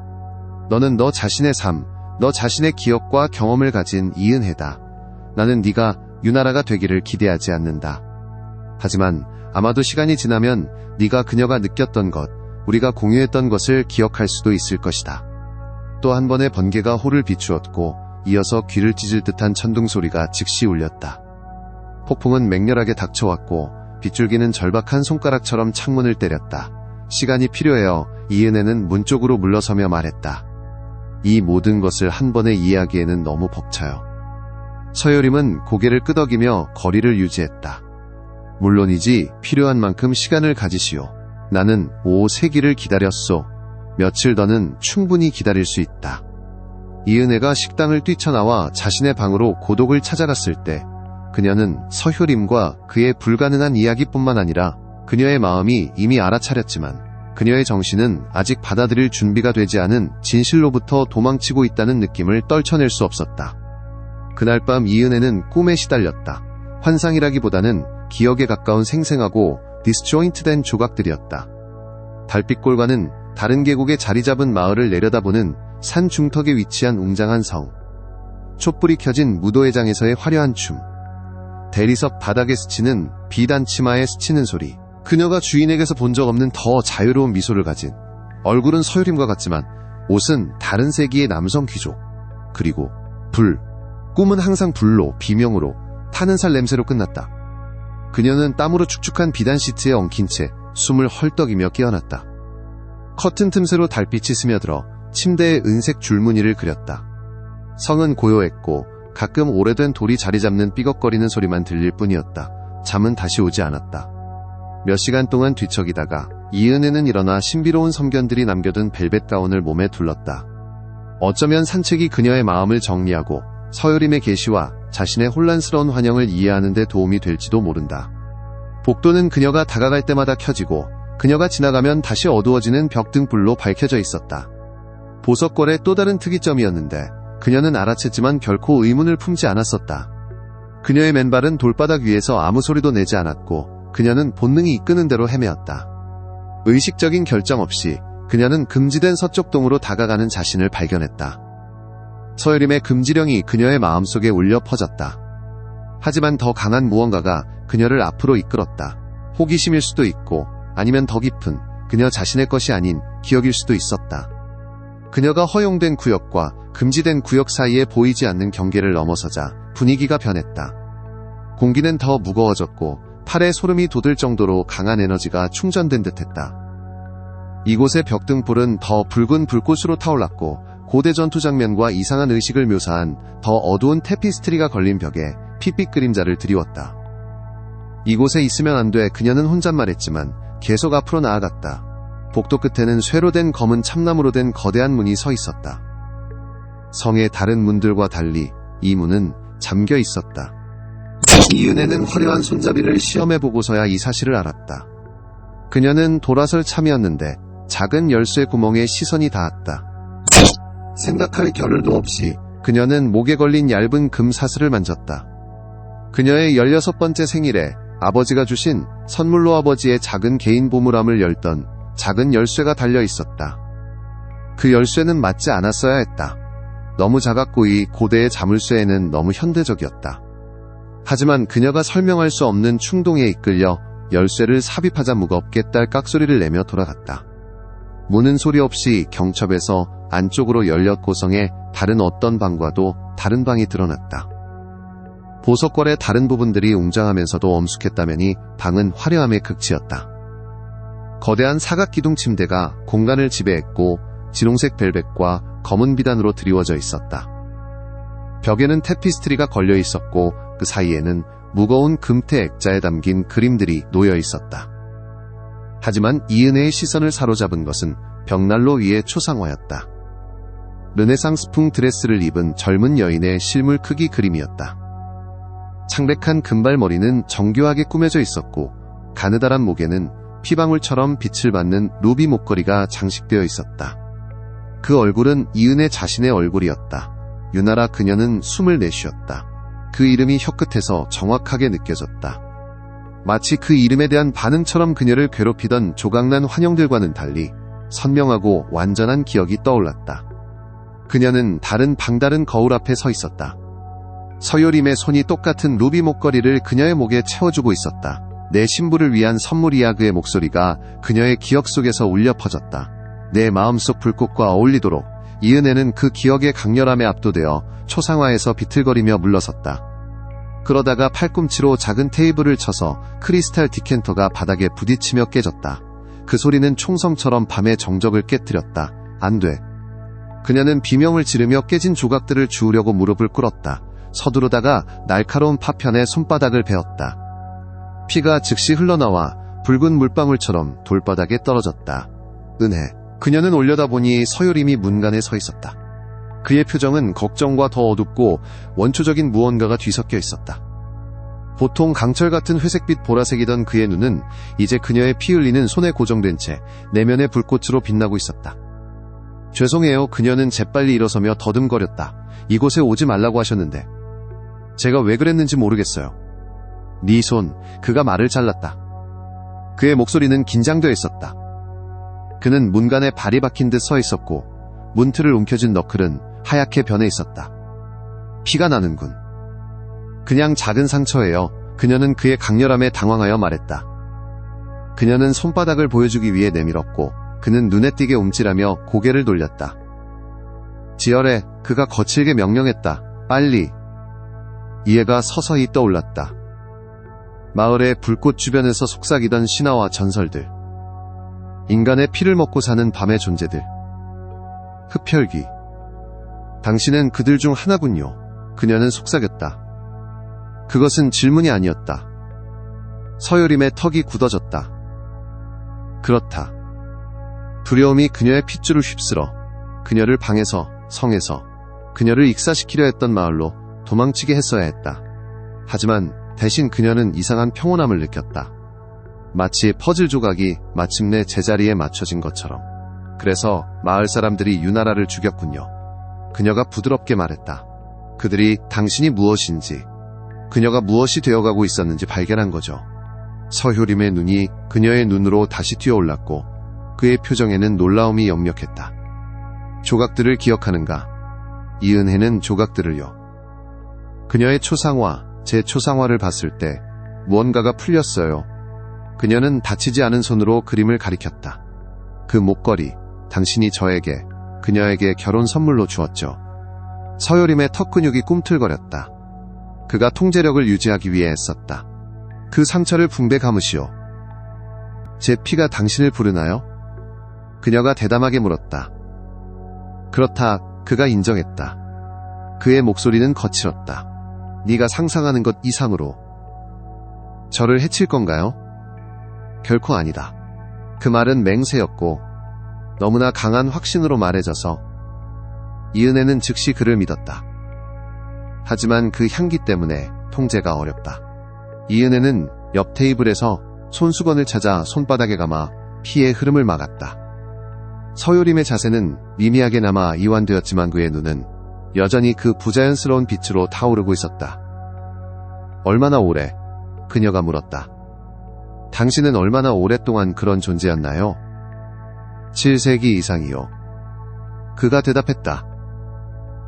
너는 너 자신의 삶, 너 자신의 기억과 경험을 가진 이은혜다. 나는 네가 유나라가 되기를 기대하지 않는다. 하지만 아마도 시간이 지나면 네가 그녀가 느꼈던 것, 우리가 공유했던 것을 기억할 수도 있을 것이다. 또 한 번의 번개가 홀을 비추었고 이어서 귀를 찢을 듯한 천둥 소리가 즉시 울렸다. 폭풍은 맹렬하게 닥쳐왔고 빗줄기는 절박한 손가락처럼 창문을 때렸다. 시간이 필요해요. 이은혜는 문 쪽으로 물러서며 말했다. 이 모든 것을 한 번에 이해하기에는 너무 벅차요. 서유림은 고개를 끄덕이며 거리를 유지했다. 물론이지, 필요한 만큼 시간을 가지시오. 나는 5세기를 기다렸소. 며칠 더는 충분히 기다릴 수 있다. 이은혜가 식당을 뛰쳐나와 자신의 방으로 고독을 찾아갔을 때 그녀는 서유림과 그의 불가능한 이야기뿐만 아니라 그녀의 마음이 이미 알아차렸지만 그녀의 정신은 아직 받아들일 준비가 되지 않은 진실로부터 도망치고 있다는 느낌을 떨쳐낼 수 없었다. 그날 밤 이은혜는 꿈에 시달렸다. 환상이라기보다는 기억에 가까운 생생하고 디스조인트된 조각들이었다. 달빛골과는 다른 계곡에 자리 잡은 마을을 내려다보는 산 중턱에 위치한 웅장한 성. 촛불이 켜진 무도회장에서의 화려한 춤. 대리석 바닥에 스치는 비단 치마에 스치는 소리. 그녀가 주인에게서 본 적 없는 더 자유로운 미소를 가진, 얼굴은 서유림과 같지만 옷은 다른 세기의 남성 귀족. 그리고 불. 꿈은 항상 불로, 비명으로, 타는 살 냄새로 끝났다. 그녀는 땀으로 축축한 비단 시트에 엉킨 채 숨을 헐떡이며 깨어났다. 커튼 틈새로 달빛이 스며들어 침대에 은색 줄무늬를 그렸다. 성은 고요했고 가끔 오래된 돌이 자리 잡는 삐걱거리는 소리만 들릴 뿐이었다. 잠은 다시 오지 않았다. 몇 시간 동안 뒤척이다가 이은혜는 일어나 신비로운 섬견들이 남겨둔 벨벳 가운을 몸에 둘렀다. 어쩌면 산책이 그녀의 마음을 정리하고 서유림의 계시와 자신의 혼란스러운 환영을 이해하는 데 도움이 될지도 모른다. 복도는 그녀가 다가갈 때마다 켜지고 그녀가 지나가면 다시 어두워지는 벽등불로 밝혀져 있었다. 보석걸의 또 다른 특이점이었는데 그녀는 알아챘지만 결코 의문을 품지 않았었다. 그녀의 맨발은 돌바닥 위에서 아무 소리도 내지 않았고 그녀는 본능이 이끄는 대로 헤매었다. 의식적인 결정 없이 그녀는 금지된 서쪽동으로 다가가는 자신을 발견했다. 서유림의 금지령이 그녀의 마음속에 울려 퍼졌다. 하지만 더 강한 무언가가 그녀를 앞으로 이끌었다. 호기심일 수도 있고 아니면 더 깊은 그녀 자신의 것이 아닌 기억일 수도 있었다. 그녀가 허용된 구역과 금지된 구역 사이에 보이지 않는 경계를 넘어서자 분위기가 변했다. 공기는 더 무거워졌고 팔에 소름이 돋을 정도로 강한 에너지가 충전된 듯했다. 이곳의 벽등불은 더 붉은 불꽃으로 타올랐고 고대 전투 장면과 이상한 의식을 묘사한 더 어두운 테피스트리가 걸린 벽에 핏빛 그림자를 드리웠다. 이곳에 있으면 안 돼, 그녀는 혼잣말했지만 계속 앞으로 나아갔다. 복도 끝에는 쇠로 된 검은 참나무로 된 거대한 문이 서 있었다. 성의 다른 문들과 달리 이 문은 잠겨 있었다. 이은혜는 화려한 손잡이를 시험해보고서야 이 사실을 알았다. 그녀는 돌아설 참이었는데 작은 열쇠 구멍에 시선이 닿았다. 생각할 겨를도 없이 그녀는 목에 걸린 얇은 금 사슬을 만졌다. 그녀의 16번째 생일에 아버지가 주신 선물로 아버지의 작은 개인 보물함을 열던 작은 열쇠가 달려 있었다. 그 열쇠는 맞지 않았어야 했다. 너무 작았고 이 고대의 자물쇠에는 너무 현대적이었다. 하지만 그녀가 설명할 수 없는 충동에 이끌려 열쇠를 삽입하자 무겁게 딸깍 소리를 내며 돌아갔다. 문은 소리 없이 경첩에서 안쪽으로 열렸고 성의 다른 어떤 방과도 다른 방이 드러났다. 보석걸의 다른 부분들이 웅장하면서도 엄숙했다면이 방은 화려함의 극치였다. 거대한 사각기둥 침대가 공간을 지배했고 진홍색 벨벳과 검은 비단으로 드리워져 있었다. 벽에는 테피스트리가 걸려 있었고 그 사이에는 무거운 금태 액자에 담긴 그림들이 놓여 있었다. 하지만 이은혜의 시선을 사로잡은 것은 벽난로 위의 초상화였다. 르네상스풍 드레스를 입은 젊은 여인의 실물 크기 그림이었다. 창백한 금발머리는 정교하게 꾸며져 있었고 가느다란 목에는 피방울처럼 빛을 받는 루비 목걸이가 장식되어 있었다. 그 얼굴은 이은혜 자신의 얼굴이었다. 유나라 그녀는 숨을 내쉬었다. 그 이름이 혀끝에서 정확하게 느껴졌다. 마치 그 이름에 대한 반응처럼 그녀를 괴롭히던 조각난 환영들과는 달리 선명하고 완전한 기억이 떠올랐다. 그녀는 다른 방다른 거울 앞에 서 있었다. 서유림의 손이 똑같은 루비 목걸이를 그녀의 목에 채워주고 있었다. 내 신부를 위한 선물이야. 그의 목소리가 그녀의 기억 속에서 울려 퍼졌다. 내 마음속 불꽃과 어울리도록. 이은혜는 그 기억의 강렬함에 압도되어 초상화에서 비틀거리며 물러섰다. 그러다가 팔꿈치로 작은 테이블을 쳐서 크리스탈 디켄터가 바닥에 부딪히며 깨졌다. 그 소리는 총성처럼 밤의 정적을 깨뜨렸다. 안 돼. 그녀는 비명을 지르며 깨진 조각들을 주우려고 무릎을 꿇었다. 서두르다가 날카로운 파편에 손바닥을 베었다. 피가 즉시 흘러나와 붉은 물방울처럼 돌바닥에 떨어졌다. 은혜. 그녀는 올려다보니 서유림이 문간에 서 있었다. 그의 표정은 걱정과 더 어둡고 원초적인 무언가가 뒤섞여 있었다. 보통 강철 같은 회색빛 보라색이던 그의 눈은 이제 그녀의 피 흘리는 손에 고정된 채 내면의 불꽃으로 빛나고 있었다. 죄송해요. 그녀는 재빨리 일어서며 더듬거렸다. 이곳에 오지 말라고 하셨는데. 제가 왜 그랬는지 모르겠어요. 네 손, 그가 말을 잘랐다. 그의 목소리는 긴장되어 있었다. 그는 문간에 발이 박힌 듯 서 있었고 문틀을 움켜쥔 너클은 하얗게 변해 있었다. 피가 나는군. 그냥 작은 상처예요. 그녀는 그의 강렬함에 당황하여 말했다. 그녀는 손바닥을 보여주기 위해 내밀었고 그는 눈에 띄게 움찔하며 고개를 돌렸다. 지열해, 그가 거칠게 명령했다. 빨리. 이해가 서서히 떠올랐다. 마을의 불꽃 주변에서 속삭이던 신화와 전설들. 인간의 피를 먹고 사는 밤의 존재들. 흡혈귀. 당신은 그들 중 하나군요. 그녀는 속삭였다. 그것은 질문이 아니었다. 서유림의 턱이 굳어졌다. 그렇다. 두려움이 그녀의 핏줄을 휩쓸어 그녀를 방에서, 성에서, 그녀를 익사시키려 했던 마을로 도망치게 했어야 했다. 하지만 대신 그녀는 이상한 평온함을 느꼈다. 마치 퍼즐 조각이 마침내 제자리에 맞춰진 것처럼. 그래서 마을 사람들이 유나라를 죽였군요. 그녀가 부드럽게 말했다. 그들이 당신이 무엇인지, 그녀가 무엇이 되어가고 있었는지 발견한 거죠. 서효림의 눈이 그녀의 눈으로 다시 튀어올랐고 그의 표정에는 놀라움이 역력했다. 조각들을 기억하는가? 이은혜는 조각들을요. 그녀의 초상화, 제 초상화를 봤을 때 무언가가 풀렸어요. 그녀는 다치지 않은 손으로 그림을 가리켰다. 그 목걸이, 당신이 저에게, 그녀에게 결혼 선물로 주었죠. 서효림의 턱 근육이 꿈틀거렸다. 그가 통제력을 유지하기 위해 애썼다. 그 상처를 붕대 감으시오. 제 피가 당신을 부르나요? 그녀가 대담하게 물었다. 그렇다, 그가 인정했다. 그의 목소리는 거칠었다. 네가 상상하는 것 이상으로. 저를 해칠 건가요? 결코 아니다. 그 말은 맹세였고 너무나 강한 확신으로 말해져서 이은혜는 즉시 그를 믿었다. 하지만 그 향기 때문에 통제가 어렵다. 이은혜는 옆 테이블에서 손수건을 찾아 손바닥에 감아 피의 흐름을 막았다. 서효림의 자세는 미미하게 남아 이완되었지만 그의 눈은 여전히 그 부자연스러운 빛으로 타오르고 있었다. 얼마나 오래? 그녀가 물었다. 당신은 얼마나 오랫동안 그런 존재였나요? 7세기 이상이요. 그가 대답했다.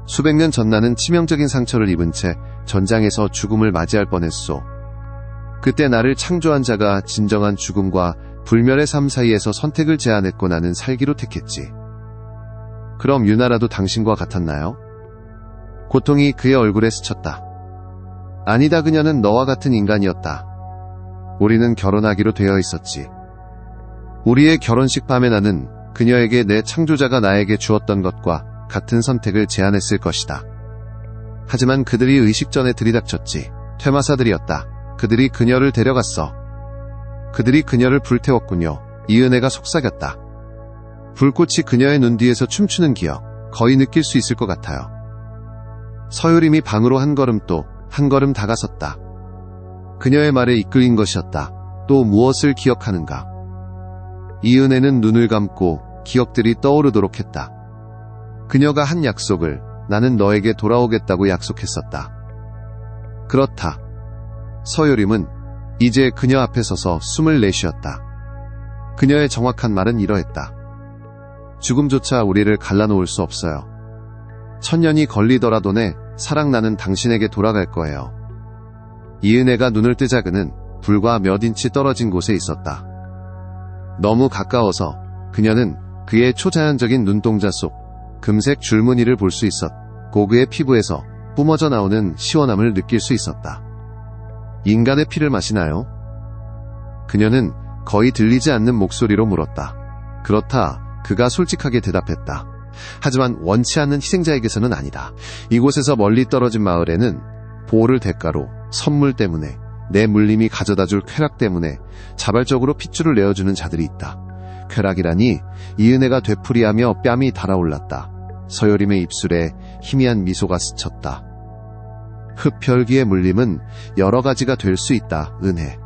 수백 년 전 나는 치명적인 상처를 입은 채 전장에서 죽음을 맞이할 뻔했소. 그때 나를 창조한 자가 진정한 죽음과 불멸의 삶 사이에서 선택을 제안했고 나는 살기로 택했지. 그럼 유나라도 당신과 같았나요? 고통이 그의 얼굴에 스쳤다. 아니다, 그녀는 너와 같은 인간이었다. 우리는 결혼하기로 되어 있었지. 우리의 결혼식 밤에 나는 그녀에게 내 창조자가 나에게 주었던 것과 같은 선택을 제안했을 것이다. 하지만 그들이 의식 전에 들이닥쳤지. 퇴마사들이었다. 그들이 그녀를 데려갔어. 그들이 그녀를 불태웠군요. 이은혜가 속삭였다. 불꽃이 그녀의 눈 뒤에서 춤추는 기억, 거의 느낄 수 있을 것 같아요. 서유림이 방으로 한 걸음 또 한 걸음 다가섰다. 그녀의 말에 이끌린 것이었다. 또 무엇을 기억하는가? 이은혜는 눈을 감고 기억들이 떠오르도록 했다. 그녀가 한 약속을, 나는 너에게 돌아오겠다고 약속했었다. 그렇다. 서유림은 이제 그녀 앞에 서서 숨을 내쉬었다. 그녀의 정확한 말은 이러했다. 죽음조차 우리를 갈라놓을 수 없어요. 1000년이 걸리더라도 내 사랑, 나는 당신에게 돌아갈 거예요. 이은혜가 눈을 뜨자 그는 불과 몇 인치 떨어진 곳에 있었다. 너무 가까워서 그녀는 그의 초자연적인 눈동자 속 금색 줄무늬를 볼 수 있었고 그의 피부에서 뿜어져 나오는 시원함을 느낄 수 있었다. 인간의 피를 마시나요? 그녀는 거의 들리지 않는 목소리로 물었다. 그렇다. 그가 솔직하게 대답했다. 하지만 원치 않는 희생자에게서는 아니다. 이곳에서 멀리 떨어진 마을에는 보호를 대가로, 선물 때문에, 내 물림이 가져다줄 쾌락 때문에 자발적으로 핏줄을 내어주는 자들이 있다. 쾌락이라니. 이은혜가 되풀이하며 뺨이 달아올랐다. 서유림의 입술에 희미한 미소가 스쳤다. 흡혈귀의 물림은 여러 가지가 될 수 있다. 은혜.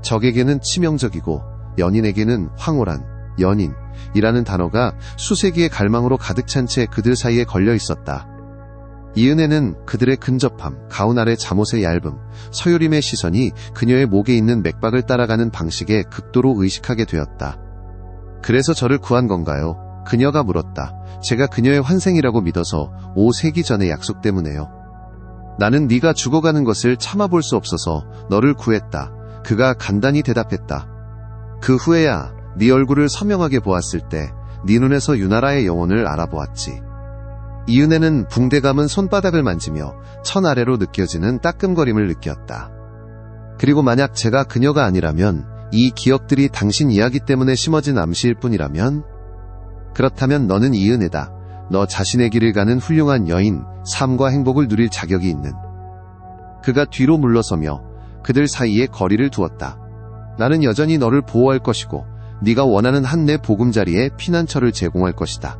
적에게는 치명적이고 연인에게는 황홀한 연인이라는 단어가 수세기의 갈망으로 가득 찬 채 그들 사이에 걸려 있었다. 이은혜는 그들의 근접함, 가운 아래 잠옷의 얇음, 서유림의 시선이 그녀의 목에 있는 맥박을 따라가는 방식에 극도로 의식하게 되었다. 그래서 저를 구한 건가요? 그녀가 물었다. 제가 그녀의 환생이라고 믿어서 5세기 전의 약속 때문에요. 나는 네가 죽어가는 것을 참아볼 수 없어서 너를 구했다. 그가 간단히 대답했다. 그 후에야 네 얼굴을 선명하게 보았을 때 네 눈에서 유나라의 영혼을 알아보았지. 이은혜는 붕대 감은 손바닥을 만지며 천 아래로 느껴지는 따끔거림을 느꼈다. 그리고 만약 제가 그녀가 아니라면, 이 기억들이 당신 이야기 때문에 심어진 암시일 뿐이라면, 그렇다면 너는 이은혜다. 너 자신의 길을 가는 훌륭한 여인, 삶과 행복을 누릴 자격이 있는. 그가 뒤로 물러서며 그들 사이에 거리를 두었다. 나는 여전히 너를 보호할 것이고 네가 원하는 한 내 보금자리에 피난처를 제공할 것이다.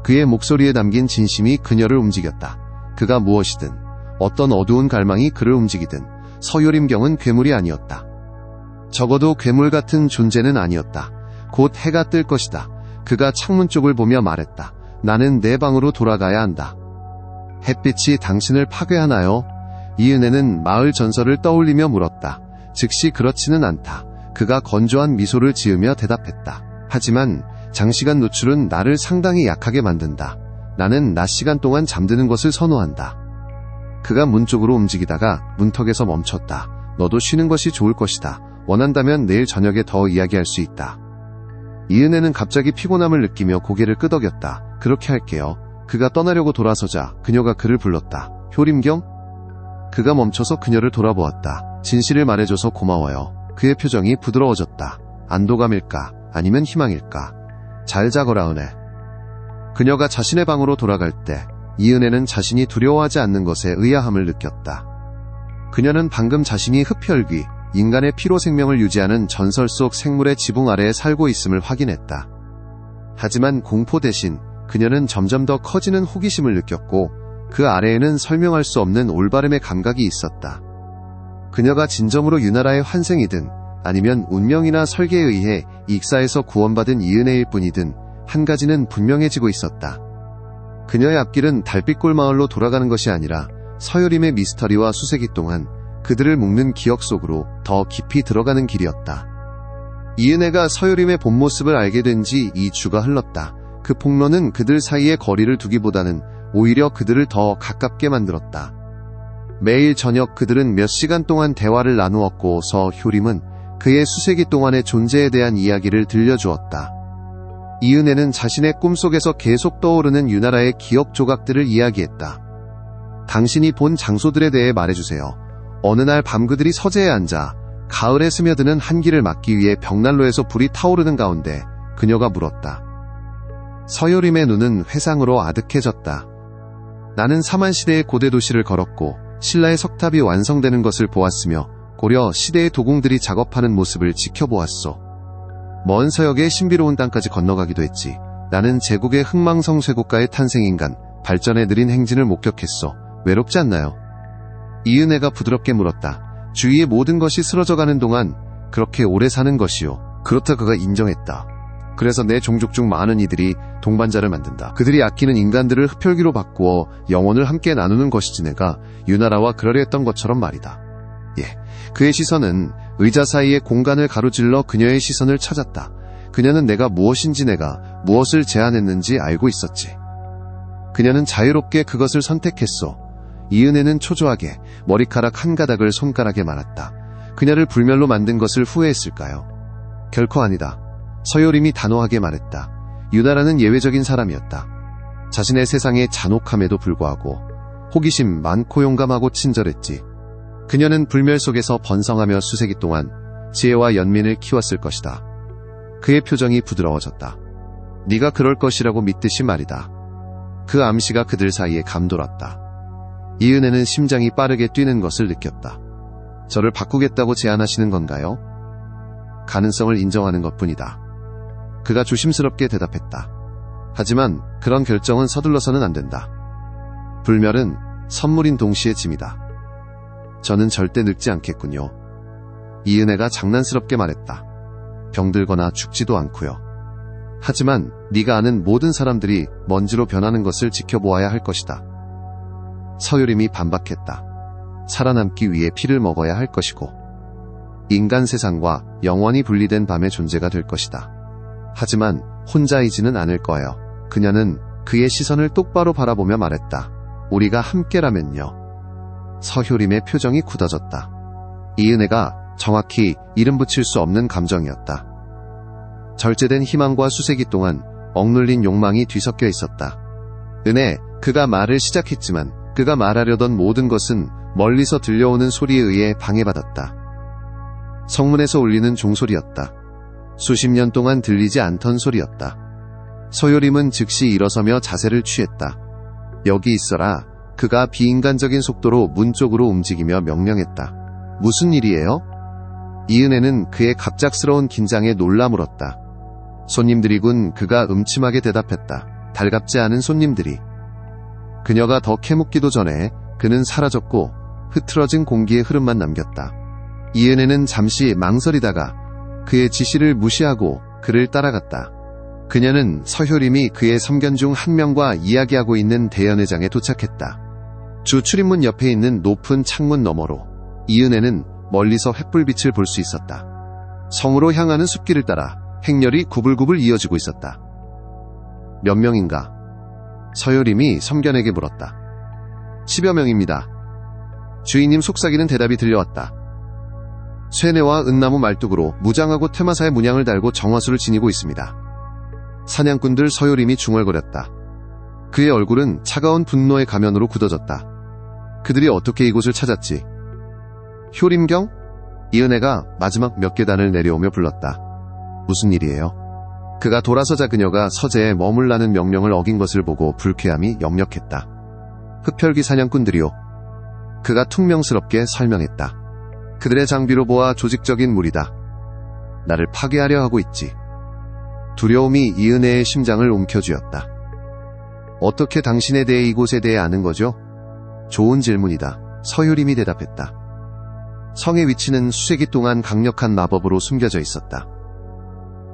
그의 목소리에 담긴 진심이 그녀를 움직였다. 그가 무엇이든, 어떤 어두운 갈망이 그를 움직이든 서유림경은 괴물이 아니었다. 적어도 괴물 같은 존재는 아니었다. 곧 해가 뜰 것이다. 그가 창문 쪽을 보며 말했다. 나는 내 방으로 돌아가야 한다. 햇빛이 당신을 파괴하나요? 이은혜는 마을 전설을 떠올리며 물었다. 즉시 그렇지는 않다. 그가 건조한 미소를 지으며 대답했다. 하지만 장시간 노출은 나를 상당히 약하게 만든다. 나는 낮 시간 동안 잠드는 것을 선호한다. 그가 문 쪽으로 움직이다가 문턱에서 멈췄다. 너도 쉬는 것이 좋을 것이다. 원한다면 내일 저녁에 더 이야기할 수 있다. 이은혜는 갑자기 피곤함을 느끼며 고개를 끄덕였다. 그렇게 할게요. 그가 떠나려고 돌아서자 그녀가 그를 불렀다. 효림경? 그가 멈춰서 그녀를 돌아보았다. 진실을 말해줘서 고마워요. 그의 표정이 부드러워졌다. 안도감일까? 아니면 희망일까? 잘 자거라 은혜. 그녀가 자신의 방으로 돌아갈 때 이은혜는 자신이 두려워하지 않는 것에 의아함을 느꼈다. 그녀는 방금 자신이 흡혈귀, 인간의 피로 생명을 유지하는 전설 속 생물의 지붕 아래에 살고 있음을 확인했다. 하지만 공포 대신 그녀는 점점 더 커지는 호기심을 느꼈고 그 아래에는 설명할 수 없는 올바름의 감각이 있었다. 그녀가 진정으로 유나라의 환생이든 아니면 운명이나 설계에 의해 익사에서 구원받은 이은혜일 뿐이든 한 가지는 분명해지고 있었다. 그녀의 앞길은 달빛골 마을로 돌아가는 것이 아니라 서유림의 미스터리와 수세기 동안 그들을 묶는 기억 속으로 더 깊이 들어가는 길이었다. 이은혜가 서유림의 본 모습을 알게 된 지 2주가 흘렀다. 그 폭로는 그들 사이에 거리를 두기보다는 오히려 그들을 더 가깝게 만들었다. 매일 저녁 그들은 몇 시간 동안 대화를 나누었고 서효림은 그의 수세기 동안의 존재에 대한 이야기를 들려주었다. 이은혜는 자신의 꿈속에서 계속 떠오르는 유나라의 기억 조각들을 이야기했다. 당신이 본 장소들에 대해 말해주세요. 어느 날 밤 그들이 서재에 앉아 가을에 스며드는 한기를 막기 위해 벽난로에서 불이 타오르는 가운데 그녀가 물었다. 서효림의 눈은 회상으로 아득해졌다. 나는 사만시대의 고대 도시를 걸었고 신라의 석탑이 완성되는 것을 보았으며 고려 시대의 도공들이 작업하는 모습을 지켜보았소. 먼 서역의 신비로운 땅까지 건너가기도 했지. 나는 제국의 흥망성쇠국가의 탄생인간, 발전의 느린 행진을 목격했소. 외롭지 않나요? 이은혜가 부드럽게 물었다. 주위의 모든 것이 쓰러져가는 동안 그렇게 오래 사는 것이요. 그렇다 그가 인정했다. 그래서 내 종족 중 많은 이들이 동반자를 만든다. 그들이 아끼는 인간들을 흡혈귀로 바꾸어 영혼을 함께 나누는 것이지 내가 유나라와 그러려 했던 것처럼 말이다. 그의 시선은 의자 사이의 공간을 가로질러 그녀의 시선을 찾았다. 그녀는 내가 무엇인지 내가 무엇을 제안했는지 알고 있었지. 그녀는 자유롭게 그것을 선택했소. 이은혜는 초조하게 머리카락 한 가닥을 손가락에 말았다. 그녀를 불멸로 만든 것을 후회했을까요? 결코 아니다. 서효림이 단호하게 말했다. 유나라는 예외적인 사람이었다. 자신의 세상의 잔혹함에도 불구하고 호기심 많고 용감하고 친절했지. 그녀는 불멸 속에서 번성하며 수세기 동안 지혜와 연민을 키웠을 것이다. 그의 표정이 부드러워졌다. 네가 그럴 것이라고 믿듯이 말이다. 그 암시가 그들 사이에 감돌았다. 이은혜는 심장이 빠르게 뛰는 것을 느꼈다. 저를 바꾸겠다고 제안하시는 건가요? 가능성을 인정하는 것뿐이다. 그가 조심스럽게 대답했다. 하지만 그런 결정은 서둘러서는 안 된다. 불멸은 선물인 동시의 짐이다. 저는 절대 늙지 않겠군요. 이은혜가 장난스럽게 말했다. 병들거나 죽지도 않고요. 하지만 네가 아는 모든 사람들이 먼지로 변하는 것을 지켜보아야 할 것이다. 서유림이 반박했다. 살아남기 위해 피를 먹어야 할 것이고 인간 세상과 영원히 분리된 밤의 존재가 될 것이다. 하지만 혼자이지는 않을 거예요. 그녀는 그의 시선을 똑바로 바라보며 말했다. 우리가 함께라면요. 서효림의 표정이 굳어졌다. 이은혜가 정확히 이름 붙일 수 없는 감정이었다. 절제된 희망과 수세기 동안 억눌린 욕망이 뒤섞여 있었다. 은혜, 그가 말을 시작했지만 그가 말하려던 모든 것은 멀리서 들려오는 소리에 의해 방해받았다. 성문에서 울리는 종소리였다. 수십 년 동안 들리지 않던 소리였다. 서효림은 즉시 일어서며 자세를 취했다. 여기 있어라. 그가 비인간적인 속도로 문 쪽으로 움직이며 명령했다. 무슨 일이에요? 이은혜는 그의 갑작스러운 긴장에 놀라 물었다. 손님들이군. 그가 음침하게 대답했다. 달갑지 않은 손님들이. 그녀가 더 캐묻기도 전에 그는 사라졌고 흐트러진 공기의 흐름만 남겼다. 이은혜는 잠시 망설이다가 그의 지시를 무시하고 그를 따라갔다. 그녀는 서효림이 그의 섬견 중 한 명과 이야기하고 있는 대연회장에 도착했다. 주 출입문 옆에 있는 높은 창문 너머로 이은혜는 멀리서 횃불빛을 볼 수 있었다. 성으로 향하는 숲길을 따라 행렬이 구불구불 이어지고 있었다. 몇 명인가? 서효림이 섬견에게 물었다. 10여 명입니다. 주인님 속삭이는 대답이 들려왔다. 쇠뇌와 은나무 말뚝으로 무장하고 퇴마사의 문양을 달고 정화수를 지니고 있습니다. 사냥꾼들. 서효림이 중얼거렸다. 그의 얼굴은 차가운 분노의 가면으로 굳어졌다. 그들이 어떻게 이곳을 찾았지? 효림경? 이은혜가 마지막 몇 계단을 내려오며 불렀다. 무슨 일이에요? 그가 돌아서자 그녀가 서재에 머물라는 명령을 어긴 것을 보고 불쾌함이 역력했다. 흡혈귀 사냥꾼들이요. 그가 퉁명스럽게 설명했다. 그들의 장비로 보아 조직적인 무리다. 나를 파괴하려 하고 있지. 두려움이 이은혜의 심장을 움켜쥐었다. 어떻게 당신에 대해 이곳에 대해 아는 거죠? 좋은 질문이다. 서효림이 대답했다. 성의 위치는 수세기 동안 강력한 마법으로 숨겨져 있었다.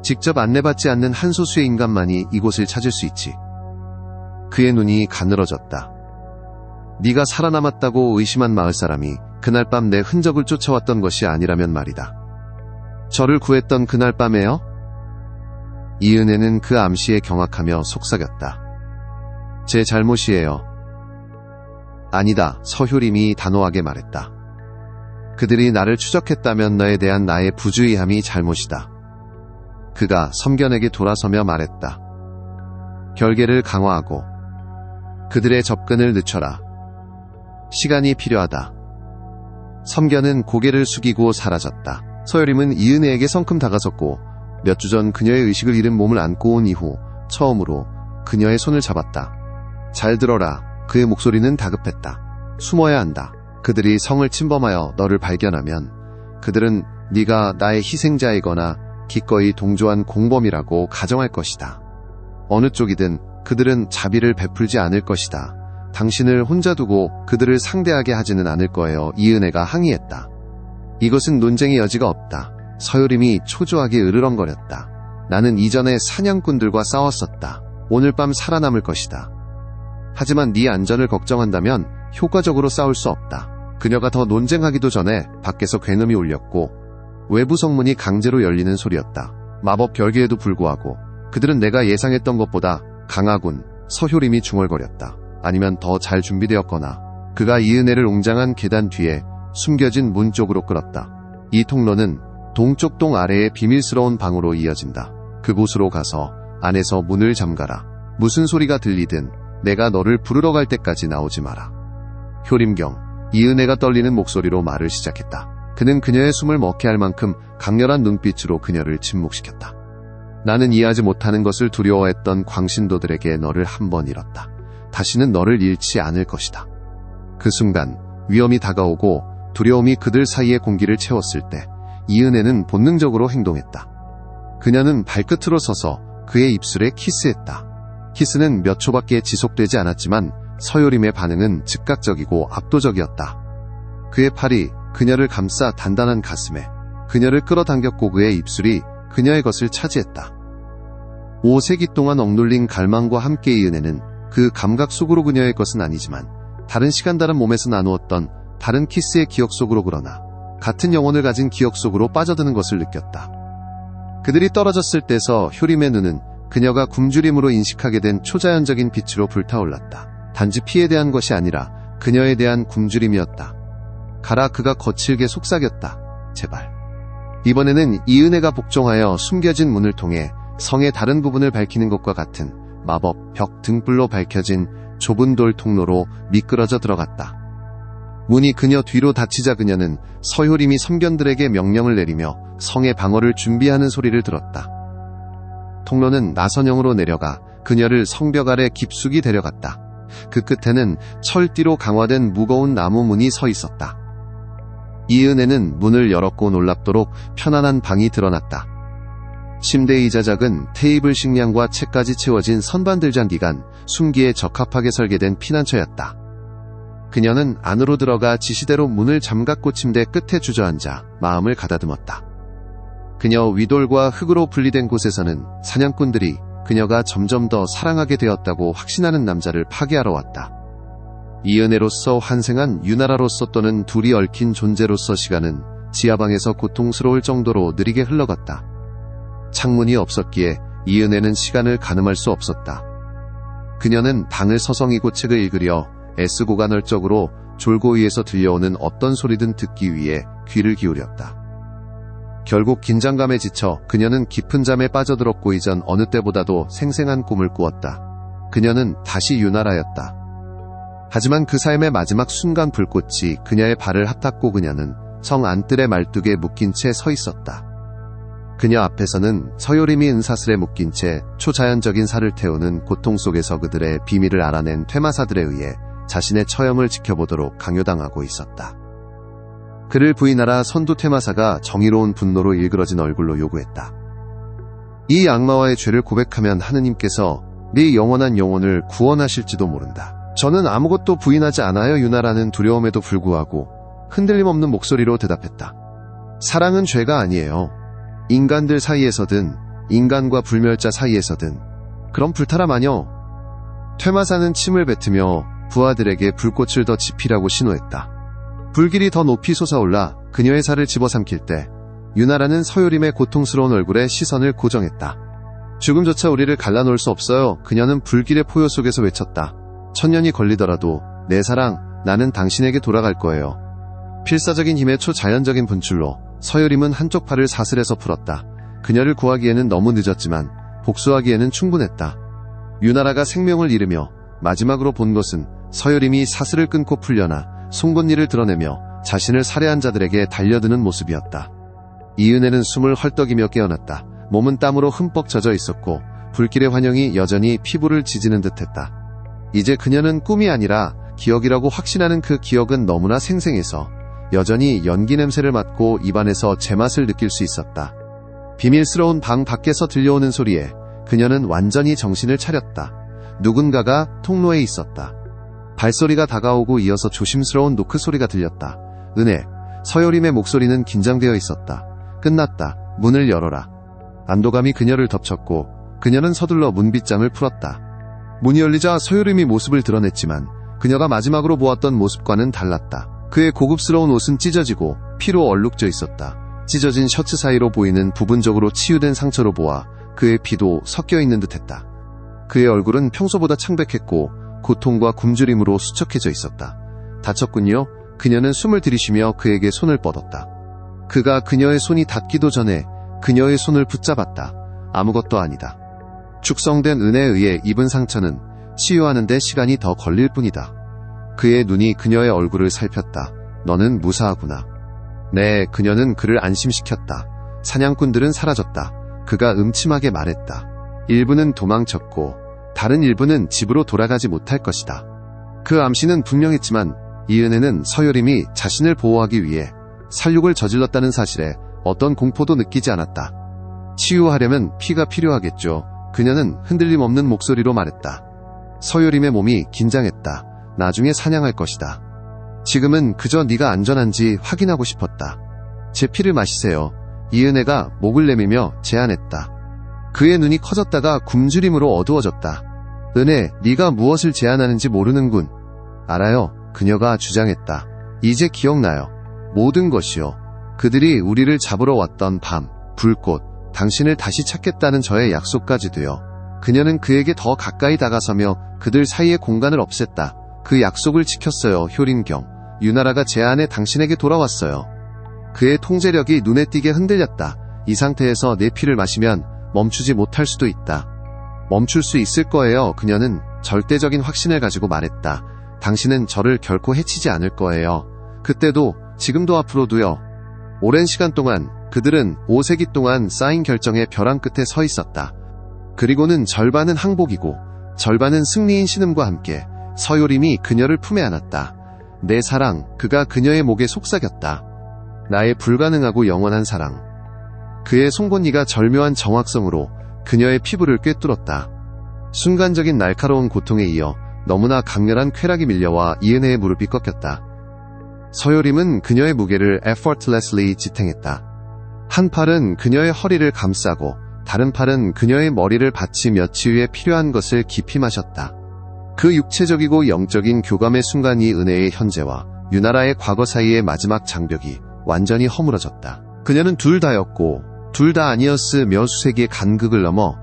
직접 안내받지 않는 한소수의 인간만이 이곳을 찾을 수 있지. 그의 눈이 가늘어졌다. 네가 살아남았다고 의심한 마을 사람이 그날 밤 내 흔적을 쫓아왔던 것이 아니라면 말이다. 저를 구했던 그날 밤에요? 이은혜는 그 암시에 경악하며 속삭였다. 제 잘못이에요. 아니다. 서효림이 단호하게 말했다. 그들이 나를 추적했다면 너에 대한 나의 부주의함이 잘못이다. 그가 섬견에게 돌아서며 말했다. 결계를 강화하고 그들의 접근을 늦춰라. 시간이 필요하다. 섬견은 고개를 숙이고 사라졌다. 서효림은 이은혜에게 성큼 다가섰고 몇 주 전 그녀의 의식을 잃은 몸을 안고 온 이후 처음으로 그녀의 손을 잡았다. 잘 들어라. 그의 목소리는 다급했다. 숨어야 한다. 그들이 성을 침범하여 너를 발견하면 그들은 네가 나의 희생자이거나 기꺼이 동조한 공범이라고 가정할 것이다. 어느 쪽이든 그들은 자비를 베풀지 않을 것이다. 당신을 혼자 두고 그들을 상대하게 하지는 않을 거예요. 이은혜가 항의했다. 이것은 논쟁의 여지가 없다. 서효림이 초조하게 으르렁거렸다. 나는 이전에 사냥꾼들과 싸웠었다. 오늘 밤 살아남을 것이다. 하지만 네 안전을 걱정한다면 효과적으로 싸울 수 없다. 그녀가 더 논쟁하기도 전에 밖에서 굉음이 울렸고 외부 성문이 강제로 열리는 소리였다. 마법 결계에도 불구하고 그들은 내가 예상했던 것보다 강하군. 서효림이 중얼거렸다. 아니면 더 잘 준비되었거나 그가 이은혜를 웅장한 계단 뒤에 숨겨진 문 쪽으로 끌었다. 이 통로는 동쪽 동 아래의 비밀스러운 방으로 이어진다. 그곳으로 가서 안에서 문을 잠가라. 무슨 소리가 들리든 내가 너를 부르러 갈 때까지 나오지 마라. 효림경. 이은혜가 떨리는 목소리로 말을 시작했다. 그는 그녀의 숨을 먹게 할 만큼 강렬한 눈빛으로 그녀를 침묵시켰다. 나는 이해하지 못하는 것을 두려워했던 광신도들에게 너를 한 번 잃었다. 다시는 너를 잃지 않을 것이다. 그 순간 위험이 다가오고 두려움이 그들 사이의 공기를 채웠을 때 이은혜는 본능적으로 행동했다. 그녀는 발끝으로 서서 그의 입술에 키스했다. 키스는 몇 초밖에 지속되지 않았지만 서효림의 반응은 즉각적이고 압도적이었다. 그의 팔이 그녀를 감싸 단단한 가슴에 그녀를 끌어당겼고 그의 입술이 그녀의 것을 차지했다. 5세기 동안 억눌린 갈망과 함께 이은혜는 그 감각 속으로 그녀의 것은 아니지만 다른 시간 다른 몸에서 나누었던 다른 키스의 기억 속으로 그러나 같은 영혼을 가진 기억 속으로 빠져드는 것을 느꼈다. 그들이 떨어졌을 때서 효림의 눈은 그녀가 굶주림으로 인식하게 된 초자연적인 빛으로 불타올랐다. 단지 피에 대한 것이 아니라 그녀에 대한 굶주림이었다. 가라 그가 거칠게 속삭였다. 제발. 이번에는 이은혜가 복종하여 숨겨진 문을 통해 성의 다른 부분을 밝히는 것과 같은 마법 벽 등불로 밝혀진 좁은 돌 통로로 미끄러져 들어갔다. 문이 그녀 뒤로 닫히자 그녀는 서효림이 섬견들에게 명령을 내리며 성의 방어를 준비하는 소리를 들었다. 통로는 나선형으로 내려가 그녀를 성벽 아래 깊숙이 데려갔다. 그 끝에는 철띠로 강화된 무거운 나무 문이 서 있었다. 이은혜는 문을 열었고 놀랍도록 편안한 방이 드러났다. 침대이자 작은 테이블 식량과 책까지 채워진 선반들 장기간 숨기에 적합하게 설계된 피난처였다. 그녀는 안으로 들어가 지시대로 문을 잠갔고 침대 끝에 주저앉아 마음을 가다듬었다. 그녀 위돌과 흙으로 분리된 곳에서는 사냥꾼들이 그녀가 점점 더 사랑하게 되었다고 확신하는 남자를 파괴하러 왔다. 이은혜로서 환생한 유나라로서 또는 둘이 얽힌 존재로서 시간은 지하방에서 고통스러울 정도로 느리게 흘러갔다. 창문이 없었기에 이은혜는 시간을 가늠할 수 없었다. 그녀는 방을 서성이고 책을 읽으려 애쓰고 간헐적으로 졸고 위에서 들려오는 어떤 소리든 듣기 위해 귀를 기울였다. 결국 긴장감에 지쳐 그녀는 깊은 잠에 빠져들었고 이전 어느 때보다도 생생한 꿈을 꾸었다. 그녀는 다시 유나라였다. 하지만 그 삶의 마지막 순간 불꽃이 그녀의 발을 핫탔고 그녀는 성 안뜰의 말뚝에 묶인 채 서 있었다. 그녀 앞에서는 서효림이 은사슬에 묶인 채 초자연적인 살을 태우는 고통 속에서 그들의 비밀을 알아낸 퇴마사들에 의해 자신의 처형을 지켜보도록 강요당하고 있었다. 그를 부인하라 선두 퇴마사가 정의로운 분노로 일그러진 얼굴로 요구했다. 이 악마와의 죄를 고백하면 하느님께서 네 영원한 영혼을 구원하실지도 모른다. 저는 아무것도 부인하지 않아요. 유나라는 두려움에도 불구하고 흔들림 없는 목소리로 대답했다. 사랑은 죄가 아니에요. 인간들 사이에서든 인간과 불멸자 사이에서든. 그럼 불타라 마녀. 퇴마사는 침을 뱉으며 부하들에게 불꽃을 더 지피라고 신호했다. 불길이 더 높이 솟아올라 그녀의 살을 집어삼킬 때 유나라는 서효림의 고통스러운 얼굴에 시선을 고정했다. 죽음조차 우리를 갈라놓을 수 없어요. 그녀는 불길의 포효 속에서 외쳤다. 천년이 걸리더라도 내 사랑, 나는 당신에게 돌아갈 거예요. 필사적인 힘의 초자연적인 분출로 서효림은 한쪽 팔을 사슬에서 풀었다. 그녀를 구하기에는 너무 늦었지만 복수하기에는 충분했다. 유나라가 생명을 잃으며 마지막으로 본 것은 서효림이 사슬을 끊고 풀려나 송곳니를 드러내며 자신을 살해한 자들에게 달려드는 모습이었다. 이은혜는 숨을 헐떡이며 깨어났다. 몸은 땀으로 흠뻑 젖어 있었고 불길의 환영이 여전히 피부를 지지는 듯했다. 이제 그녀는 꿈이 아니라 기억이라고 확신하는 그 기억은 너무나 생생해서 여전히 연기 냄새를 맡고 입안에서 제맛을 느낄 수 있었다. 비밀스러운 방 밖에서 들려오는 소리에 그녀는 완전히 정신을 차렸다. 누군가가 통로에 있었다. 발소리가 다가오고 이어서 조심스러운 노크 소리가 들렸다. 은혜, 서효림의 목소리는 긴장되어 있었다. 끝났다. 문을 열어라. 안도감이 그녀를 덮쳤고 그녀는 서둘러 문빗장을 풀었다. 문이 열리자 서효림이 모습을 드러냈지만 그녀가 마지막으로 보았던 모습과는 달랐다. 그의 고급스러운 옷은 찢어지고 피로 얼룩져 있었다. 찢어진 셔츠 사이로 보이는 부분적으로 치유된 상처로 보아 그의 피도 섞여 있는 듯했다. 그의 얼굴은 평소보다 창백했고 고통과 굶주림으로 수척해져 있었다. 다쳤군요. 그녀는 숨을 들이쉬며 그에게 손을 뻗었다. 그가 그녀의 손이 닿기도 전에 그녀의 손을 붙잡았다. 아무것도 아니다. 축성된 은혜에 의해 입은 상처는 치유하는 데 시간이 더 걸릴 뿐이다. 그의 눈이 그녀의 얼굴을 살폈다. 너는 무사하구나. 네, 그녀는 그를 안심시켰다. 사냥꾼들은 사라졌다. 그가 음침하게 말했다. 일부는 도망쳤고 다른 일부는 집으로 돌아가지 못할 것이다. 그 암시는 분명했지만 이은혜는 서효림이 자신을 보호하기 위해 살육을 저질렀다는 사실에 어떤 공포도 느끼지 않았다. 치유하려면 피가 필요하겠죠. 그녀는 흔들림 없는 목소리로 말했다. 서효림의 몸이 긴장했다. 나중에 사냥할 것이다. 지금은 그저 네가 안전한지 확인하고 싶었다. 제 피를 마시세요. 이은혜가 목을 내밀며 제안했다. 그의 눈이 커졌다가 굶주림으로 어두워졌다. 은혜, 네가 무엇을 제안하는지 모르는군. 알아요. 그녀가 주장했다. 이제 기억나요. 모든 것이요. 그들이 우리를 잡으러 왔던 밤, 불꽃, 당신을 다시 찾겠다는 저의 약속까지도요. 그녀는 그에게 더 가까이 다가서며 그들 사이의 공간을 없앴다. 그 약속을 지켰어요. 효린경. 유나라가 제 안에 당신에게 돌아왔어요. 그의 통제력이 눈에 띄게 흔들렸다. 이 상태에서 내 피를 마시면 멈추지 못할 수도 있다. 멈출 수 있을 거예요. 그녀는 절대적인 확신을 가지고 말했다. 당신은 저를 결코 해치지 않을 거예요. 그때도, 지금도 앞으로도요. 오랜 시간 동안 그들은 5세기 동안 쌓인 결정의 벼랑 끝에 서 있었다. 그리고는 절반은 항복이고 절반은 승리인 신음과 함께 서요림이 그녀를 품에 안았다. 내 사랑, 그가 그녀의 목에 속삭였다. 나의 불가능하고 영원한 사랑. 그의 송곳니가 절묘한 정확성으로 그녀의 피부를 꿰뚫었다. 순간적인 날카로운 고통에 이어 너무나 강렬한 쾌락이 밀려와 이은혜의 무릎이 꺾였다. 서요림은 그녀의 무게를 effortlessly 지탱했다. 한 팔은 그녀의 허리를 감싸고 다른 팔은 그녀의 머리를 받치며 치유에 필요한 것을 깊이 마셨다. 그 육체적이고 영적인 교감의 순간이 은혜의 현재와 유나라의 과거 사이의 마지막 장벽이 완전히 허물어졌다. 그녀는 둘 다였고 둘 다 아니었으며 수세기의 간극을 넘어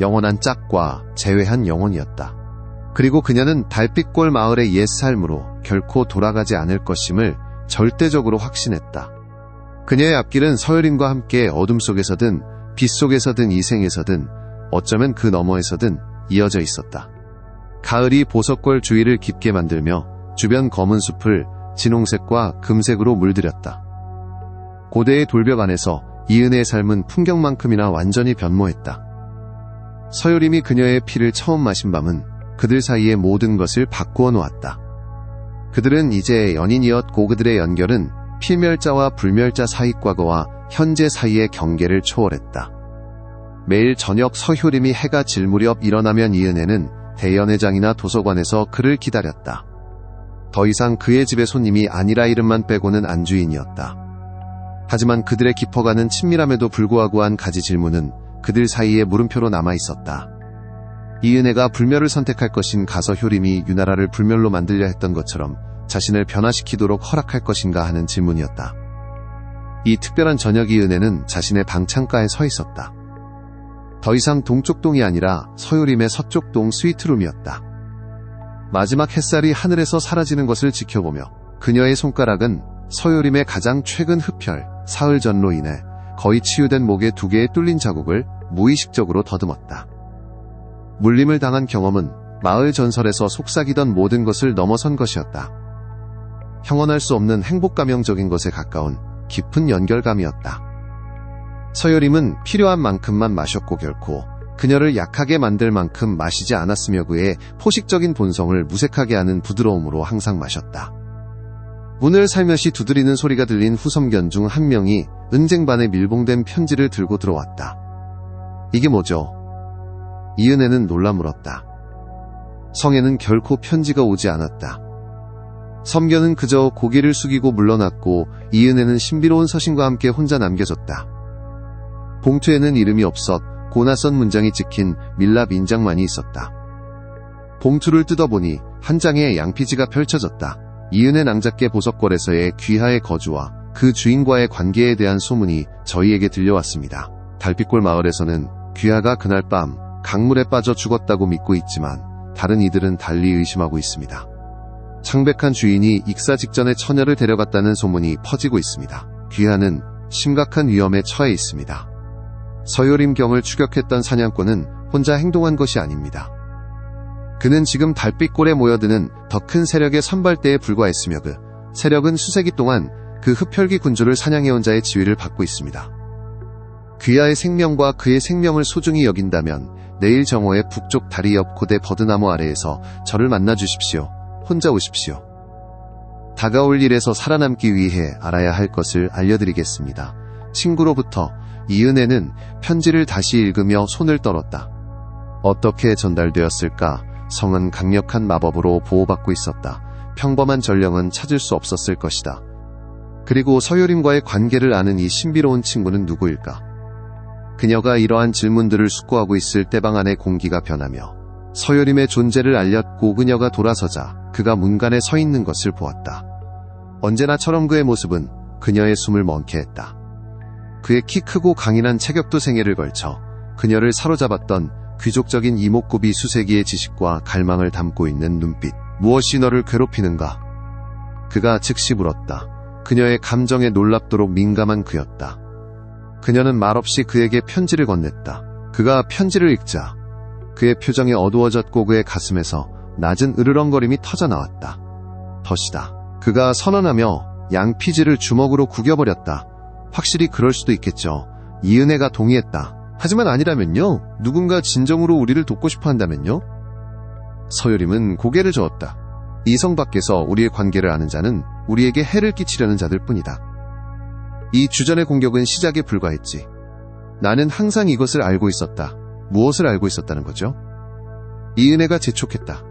영원한 짝과 재회한 영혼이었다. 그리고 그녀는 달빛골 마을의 옛 삶으로 결코 돌아가지 않을 것임을 절대적으로 확신했다. 그녀의 앞길은 서유림과 함께 어둠 속에서든 빛 속에서든 이생에서든 어쩌면 그 너머에서든 이어져 있었다. 가을이 보석골 주위를 깊게 만들며 주변 검은 숲을 진홍색과 금색으로 물들였다. 고대의 돌벽 안에서 이은혜의 삶은 풍경만큼이나 완전히 변모했다. 서유림이 그녀의 피를 처음 마신 밤은 그들 사이의 모든 것을 바꾸어 놓았다. 그들은 이제 연인이었고 그들의 연결은 필멸자와 불멸자 사이 과거와 현재 사이의 경계를 초월했다. 매일 저녁 서효림이 해가 질 무렵 일어나면 이은혜는 대연회장이나 도서관에서 그를 기다렸다. 더 이상 그의 집의 손님이 아니라 이름만 빼고는 안주인이었다. 하지만 그들의 깊어가는 친밀함에도 불구하고 한 가지 질문은 그들 사이에 물음표로 남아있었다. 이은혜가 불멸을 선택할 것인 가서 효림이 유나라를 불멸로 만들려 했던 것처럼 자신을 변화시키도록 허락할 것인가 하는 질문이었다. 이 특별한 저녁 이은혜는 자신의 방 창가에 서 있었다. 더 이상 동쪽동이 아니라 서유림의 서쪽동 스위트룸이었다. 마지막 햇살이 하늘에서 사라지는 것을 지켜보며 그녀의 손가락은 서유림의 가장 최근 흡혈, 사흘전로 인해 거의 치유된 목에 2개의 뚫린 자국을 무의식적으로 더듬었다. 물림을 당한 경험은 마을 전설에서 속삭이던 모든 것을 넘어선 것이었다. 형언할 수 없는 행복감형적인 것에 가까운 깊은 연결감이었다. 서유림은 필요한 만큼만 마셨고 결코 그녀를 약하게 만들 만큼 마시지 않았으며 그의 포식적인 본성을 무색하게 하는 부드러움으로 항상 마셨다. 문을 살며시 두드리는 소리가 들린 후섬견 중 한 명이 은쟁반에 밀봉된 편지를 들고 들어왔다. 이게 뭐죠? 이은혜는 놀라 물었다. 성에는 결코 편지가 오지 않았다. 섬견은 그저 고개를 숙이고 물러났고 이은혜는 신비로운 서신과 함께 혼자 남겨졌다. 봉투에는 이름이 없었 고낯선 문장이 찍힌 밀랍 인장만이 있었다. 봉투를 뜯어보니 한 장의 양피지가 펼쳐졌다. 이은혜 낭작계 보석골에서의 귀하의 거주와 그 주인과의 관계에 대한 소문이 저희에게 들려왔습니다. 달빛골 마을에서는 귀하가 그날 밤 강물에 빠져 죽었다고 믿고 있지만 다른 이들은 달리 의심하고 있습니다. 창백한 주인이 익사 직전에 처녀를 데려갔다는 소문이 퍼지고 있습니다. 귀하는 심각한 위험에 처해 있습니다. 서유림경을 추격했던 사냥꾼은 혼자 행동한 것이 아닙니다. 그는 지금 달빛골에 모여드는 더 큰 세력의 선발대에 불과했으며 그 세력은 수세기 동안 그 흡혈귀 군주를 사냥해온 자의 지위를 받고 있습니다. 귀하의 생명과 그의 생명을 소중히 여긴다면 내일 정오의 북쪽 다리 옆 고대 버드나무 아래에서 저를 만나주십시오. 혼자 오십시오. 다가올 일에서 살아남기 위해 알아야 할 것을 알려드리겠습니다. 친구로부터. 이은혜는 편지를 다시 읽으며 손을 떨었다. 어떻게 전달되었을까? 성은 강력한 마법으로 보호받고 있었다. 평범한 전령은 찾을 수 없었을 것이다. 그리고 서유림과의 관계를 아는 이 신비로운 친구는 누구일까? 그녀가 이러한 질문들을 숙고하고 있을 때방 안의 공기가 변하며 서유림의 존재를 알렸고 그녀가 돌아서자 그가 문간에 서 있는 것을 보았다. 언제나처럼 그의 모습은 그녀의 숨을 멈게 했다. 그의 키 크고 강인한 체격도 생애를 걸쳐 그녀를 사로잡았던 귀족적인 이목구비 수세기의 지식과 갈망을 담고 있는 눈빛. 무엇이 너를 괴롭히는가? 그가 즉시 물었다. 그녀의 감정에 놀랍도록 민감한 그였다. 그녀는 말없이 그에게 편지를 건넸다. 그가 편지를 읽자 그의 표정이 어두워졌고 그의 가슴에서 낮은 으르렁거림이 터져나왔다. 덫이다. 그가 선언하며 양피지를 주먹으로 구겨버렸다. 확실히 그럴 수도 있겠죠. 이은혜가 동의했다. 하지만 아니라면요? 누군가 진정으로 우리를 돕고 싶어 한다면요? 서유림은 고개를 저었다. 이성 밖에서 우리의 관계를 아는 자는 우리에게 해를 끼치려는 자들 뿐이다. 이 주전의 공격은 시작에 불과했지. 나는 항상 이것을 알고 있었다. 무엇을 알고 있었다는 거죠? 이은혜가 재촉했다.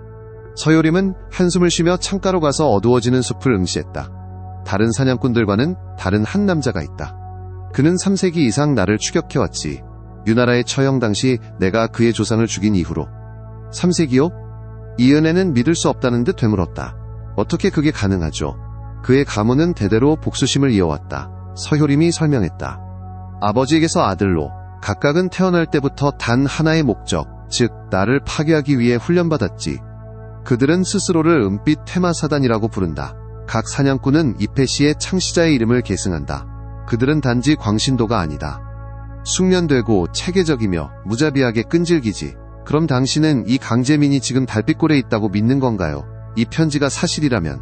서유림은 한숨을 쉬며 창가로 가서 어두워지는 숲을 응시했다. 다른 사냥꾼들과는 다른 한 남자가 있다. 그는 3세기 이상 나를 추격해왔지. 유나라의 처형 당시 내가 그의 조상을 죽인 이후로. 3세기요? 이은혜는 믿을 수 없다는 듯 되물었다. 어떻게 그게 가능하죠? 그의 가문은 대대로 복수심을 이어왔다. 서효림이 설명했다. 아버지에게서 아들로 각각은 태어날 때부터 단 하나의 목적, 즉 나를 파괴하기 위해 훈련받았지. 그들은 스스로를 은빛 퇴마사단이라고 부른다. 각 사냥꾼은 이페시의 창시자의 이름을 계승한다. 그들은 단지 광신도가 아니다. 숙련되고 체계적이며 무자비하게 끈질기지. 그럼 당신은 이 강재민이 지금 달빛골에 있다고 믿는 건가요? 이 편지가 사실이라면.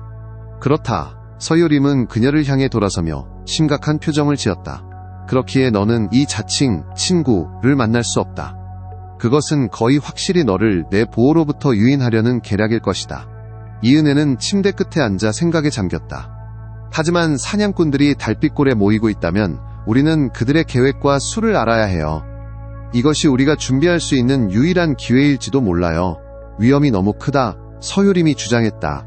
그렇다. 서유림은 그녀를 향해 돌아서며 심각한 표정을 지었다. 그렇기에 너는 이 자칭 친구를 만날 수 없다. 그것은 거의 확실히 너를 내 보호로부터 유인하려는 계략일 것이다. 이은혜는 침대 끝에 앉아 생각에 잠겼다. 하지만 사냥꾼들이 달빛골에 모이고 있다면 우리는 그들의 계획과 수를 알아야 해요. 이것이 우리가 준비할 수 있는 유일한 기회일지도 몰라요. 위험이 너무 크다. 서유림이 주장했다.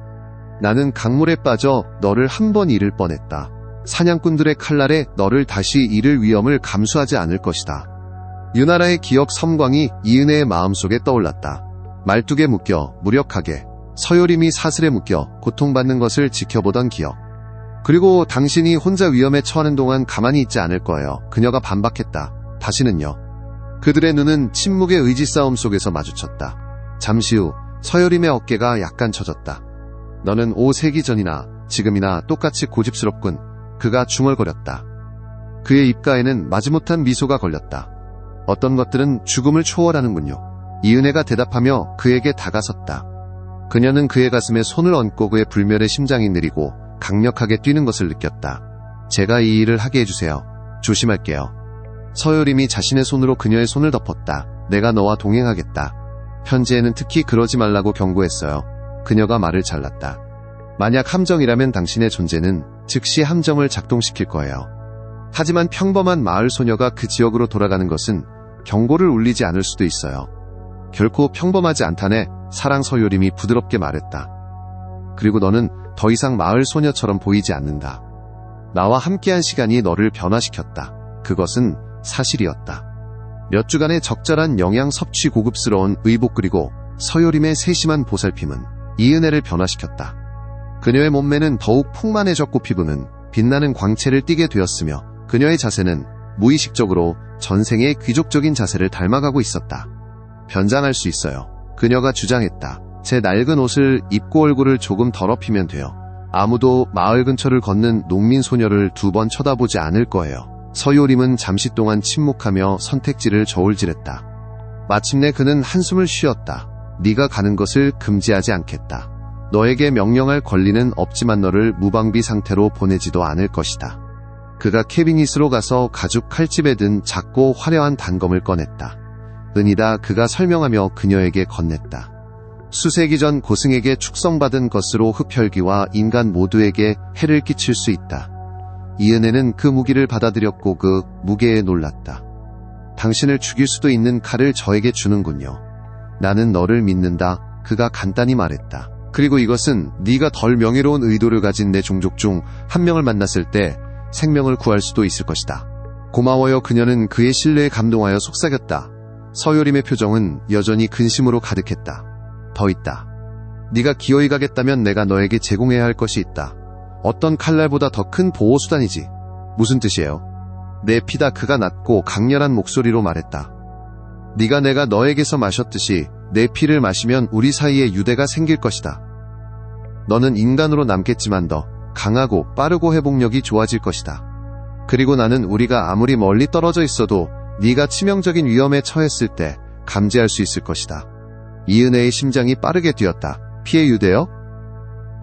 나는 강물에 빠져 너를 한 번 잃을 뻔했다. 사냥꾼들의 칼날에 너를 다시 잃을 위험을 감수하지 않을 것이다. 유나라의 기억 섬광이 이은혜의 마음속에 떠올랐다. 말뚝에 묶여 무력하게 서유림이 사슬에 묶여 고통받는 것을 지켜보던 기억. 그리고 당신이 혼자 위험에 처하는 동안 가만히 있지 않을 거예요. 그녀가 반박했다. 다시는요. 그들의 눈은 침묵의 의지 싸움 속에서 마주쳤다. 잠시 후 서유림의 어깨가 약간 처졌다. 너는 5세기 전이나 지금이나 똑같이 고집스럽군. 그가 중얼거렸다. 그의 입가에는 마지못한 미소가 걸렸다. 어떤 것들은 죽음을 초월하는군요. 이은혜가 대답하며 그에게 다가섰다. 그녀는 그의 가슴에 손을 얹고 그의 불멸의 심장이 느리고 강력하게 뛰는 것을 느꼈다. 제가 이 일을 하게 해주세요. 조심할게요. 서유림이 자신의 손으로 그녀의 손을 덮었다. 내가 너와 동행하겠다. 편지에는 특히 그러지 말라고 경고했어요. 그녀가 말을 잘랐다. 만약 함정이라면 당신의 존재는 즉시 함정을 작동시킬 거예요. 하지만 평범한 마을 소녀가 그 지역으로 돌아가는 것은 경고를 울리지 않을 수도 있어요. 결코 평범하지 않다네. 사랑 서유림이 부드럽게 말했다. 그리고 너는 더 이상 마을 소녀처럼 보이지 않는다. 나와 함께한 시간이 너를 변화시켰다. 그것은 사실이었다. 몇 주간의 적절한 영양 섭취 고급스러운 의복 그리고 서유림의 세심한 보살핌은 이은혜를 변화시켰다. 그녀의 몸매는 더욱 풍만해졌고 피부는 빛나는 광채를 띠게 되었으며 그녀의 자세는 무의식적으로 전생의 귀족적인 자세를 닮아가고 있었다. 변장할 수 있어요. 그녀가 주장했다. 제 낡은 옷을 입고 얼굴을 조금 더럽히면 돼요. 아무도 마을 근처를 걷는 농민 소녀를 2번 쳐다보지 않을 거예요. 서유림은 잠시 동안 침묵하며 선택지를 저울질했다. 마침내 그는 한숨을 쉬었다. 네가 가는 것을 금지하지 않겠다. 너에게 명령할 권리는 없지만 너를 무방비 상태로 보내지도 않을 것이다. 그가 캐비닛으로 가서 가죽 칼집에 든 작고 화려한 단검을 꺼냈다. 은이다. 그가 설명하며 그녀에게 건넸다. 수세기 전 고승에게 축성받은 것으로 흡혈귀와 인간 모두에게 해를 끼칠 수 있다. 이은혜는 그 무기를 받아들였고 그 무게에 놀랐다. 당신을 죽일 수도 있는 칼을 저에게 주는군요. 나는 너를 믿는다. 그가 간단히 말했다. 그리고 이것은 네가 덜 명예로운 의도를 가진 내 종족 중 한 명을 만났을 때 생명을 구할 수도 있을 것이다. 고마워요. 그녀는 그의 신뢰에 감동하여 속삭였다. 서유림의 표정은 여전히 근심으로 가득했다. 더 있다. 네가 기어이 가겠다면 내가 너에게 제공해야 할 것이 있다. 어떤 칼날보다 더 큰 보호수단이지. 무슨 뜻이에요? 내 피다. 그가 낮고 강렬한 목소리로 말했다. 네가 내가 너에게서 마셨듯이 내 피를 마시면 우리 사이에 유대가 생길 것이다. 너는 인간으로 남겠지만 더 강하고 빠르고 회복력이 좋아질 것이다. 그리고 나는 우리가 아무리 멀리 떨어져 있어도 네가 치명적인 위험에 처했을 때 감지할 수 있을 것이다. 이은혜의 심장이 빠르게 뛰었다. 피의 유대요?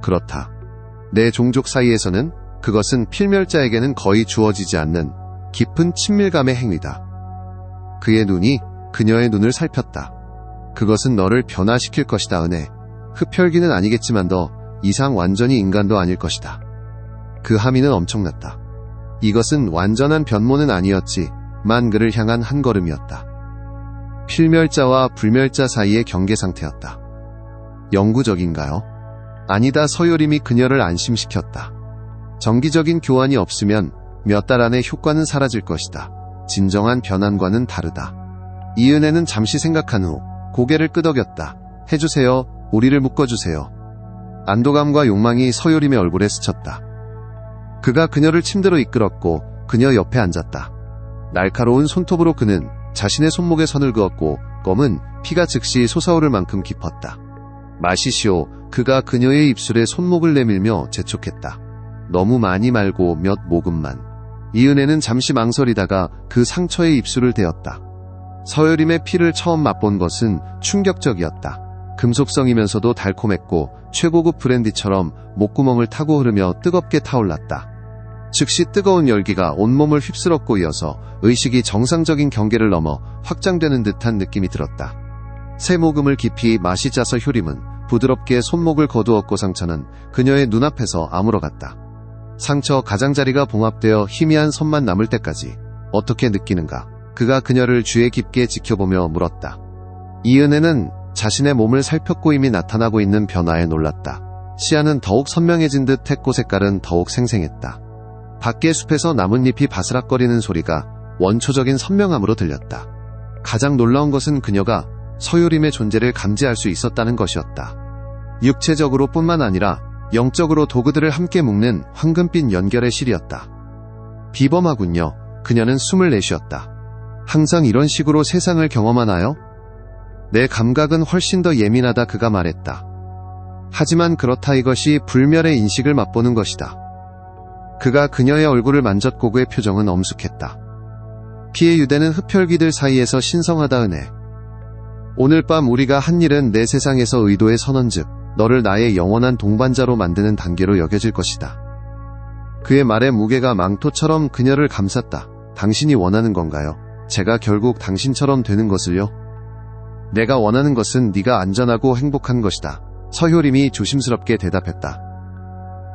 그렇다. 내 종족 사이에서는 그것은 필멸자에게는 거의 주어지지 않는 깊은 친밀감의 행위다. 그의 눈이 그녀의 눈을 살폈다. 그것은 너를 변화시킬 것이다. 은혜. 흡혈귀는 아니겠지만 더 이상 완전히 인간도 아닐 것이다. 그 함의는 엄청났다. 이것은 완전한 변모는 아니었지만 그를 향한 한 걸음이었다. 필멸자와 불멸자 사이의 경계 상태였다. 영구적인가요? 아니다. 서유림이 그녀를 안심시켰다. 정기적인 교환이 없으면 몇 달 안에 효과는 사라질 것이다. 진정한 변환과는 다르다. 이은혜는 잠시 생각한 후 고개를 끄덕였다. 해주세요. 우리를 묶어주세요. 안도감과 욕망이 서유림의 얼굴에 스쳤다. 그가 그녀를 침대로 이끌었고 그녀 옆에 앉았다. 날카로운 손톱으로 그는 자신의 손목에 선을 그었고 검은 피가 즉시 솟아오를 만큼 깊었다. 마시시오. 그가 그녀의 입술에 손목을 내밀며 재촉했다. 너무 많이 말고 몇 모금만. 이은혜는 잠시 망설이다가 그 상처에 입술을 대었다. 서유림의 피를 처음 맛본 것은 충격적이었다. 금속성이면서도 달콤했고 최고급 브랜디처럼 목구멍을 타고 흐르며 뜨겁게 타올랐다. 즉시 뜨거운 열기가 온몸을 휩쓸었고 이어서 의식이 정상적인 경계를 넘어 확장되는 듯한 느낌이 들었다. 세 모금을 깊이 마시자서 효림은 부드럽게 손목을 거두었고 상처는 그녀의 눈앞에서 아물어갔다. 상처 가장자리가 봉합되어 희미한 선만 남을 때까지 어떻게 느끼는가? 그가 그녀를 주의 깊게 지켜보며 물었다. 이은혜는 자신의 몸을 살폈고 이미 나타나고 있는 변화에 놀랐다. 시야는 더욱 선명해진 듯 했고 색깔은 더욱 생생했다. 밖의 숲에서 나뭇잎이 바스락거리는 소리가 원초적인 선명함으로 들렸다. 가장 놀라운 것은 그녀가 서유림의 존재를 감지할 수 있었다는 것이었다. 육체적으로 뿐만 아니라 영적으로 도그들을 함께 묶는 황금빛 연결의 실이었다. 비범하군요. 그녀는 숨을 내쉬었다. 항상 이런 식으로 세상을 경험하나요? 내 감각은 훨씬 더 예민하다. 그가 말했다. 하지만 그렇다. 이것이 불멸의 인식을 맛보는 것이다. 그가 그녀의 얼굴을 만졌고 그의 표정은 엄숙했다. 피의 유대는 흡혈귀들 사이에서 신성하다. 은혜. 오늘 밤 우리가 한 일은 내 세상에서 의도의 선언즉 너를 나의 영원한 동반자로 만드는 단계로 여겨질 것이다. 그의 말의 무게가 망토처럼 그녀를 감쌌다. 당신이 원하는 건가요? 제가 결국 당신처럼 되는 것을요? 내가 원하는 것은 네가 안전하고 행복한 것이다. 서효림이 조심스럽게 대답했다.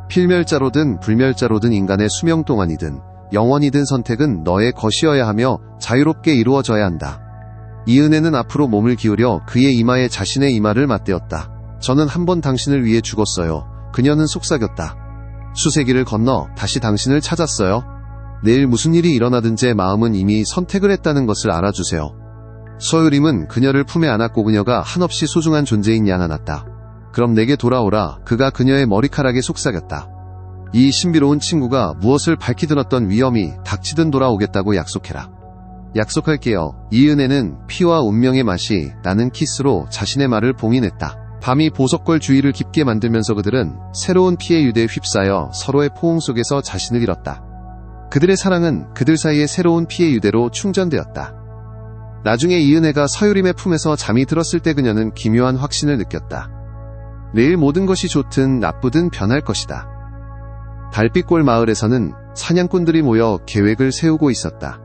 필멸자로든 불멸자로든 인간의 수명 동안이든 영원이든 선택은 너의 것이어야 하며 자유롭게 이루어져야 한다. 이은혜는 앞으로 몸을 기울여 그의 이마에 자신의 이마를 맞대었다. 저는 한 번 당신을 위해 죽었어요. 그녀는 속삭였다. 수세기를 건너 다시 당신을 찾았어요. 내일 무슨 일이 일어나든 제 마음은 이미 선택을 했다는 것을 알아주세요. 서유림은 그녀를 품에 안았고 그녀가 한없이 소중한 존재인 양 안았다. 그럼 내게 돌아오라. 그가 그녀의 머리카락에 속삭였다. 이 신비로운 친구가 무엇을 밝히든 어떤 위험이 닥치든 돌아오겠다고 약속해라. 약속할게요. 이은혜는 피와 운명의 맛이 나는 키스로 자신의 말을 봉인했다. 밤이 보석골 주위를 깊게 만들면서 그들은 새로운 피의 유대에 휩싸여 서로의 포옹 속에서 자신을 잃었다. 그들의 사랑은 그들 사이의 새로운 피의 유대로 충전되었다. 나중에 이은혜가 서유림의 품에서 잠이 들었을 때 그녀는 기묘한 확신을 느꼈다. 내일 모든 것이 좋든 나쁘든 변할 것이다. 달빛골 마을에서는 사냥꾼들이 모여 계획을 세우고 있었다.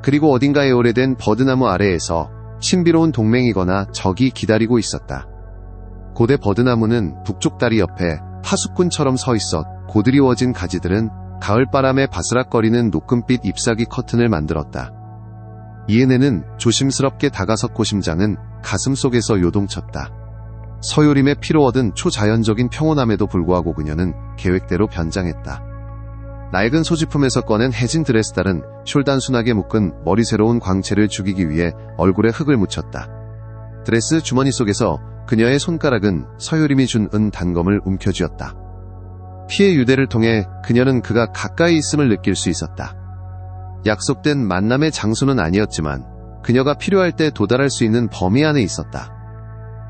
그리고 어딘가에 오래된 버드나무 아래에서 신비로운 동맹이거나 적이 기다리고 있었다. 고대 버드나무는 북쪽 다리 옆에 파수꾼처럼 서 있어 고드리워진 가지들은 가을바람에 바스락거리는 노끈빛 잎사귀 커튼을 만들었다. 이은혜는 조심스럽게 다가섰고 심장은 가슴 속에서 요동쳤다. 서유림의 피로 얻은 초자연적인 평온함에도 불구하고 그녀는 계획대로 변장했다. 낡은 소지품에서 꺼낸 해진 드레스달은 숄 단순하게 묶은 머리새로운 광채를 죽이기 위해 얼굴에 흙을 묻혔다. 드레스 주머니 속에서 그녀의 손가락은 서유림이 준 은 단검을 움켜쥐었다. 피의 유대를 통해 그녀는 그가 가까이 있음을 느낄 수 있었다. 약속된 만남의 장소는 아니었지만 그녀가 필요할 때 도달할 수 있는 범위 안에 있었다.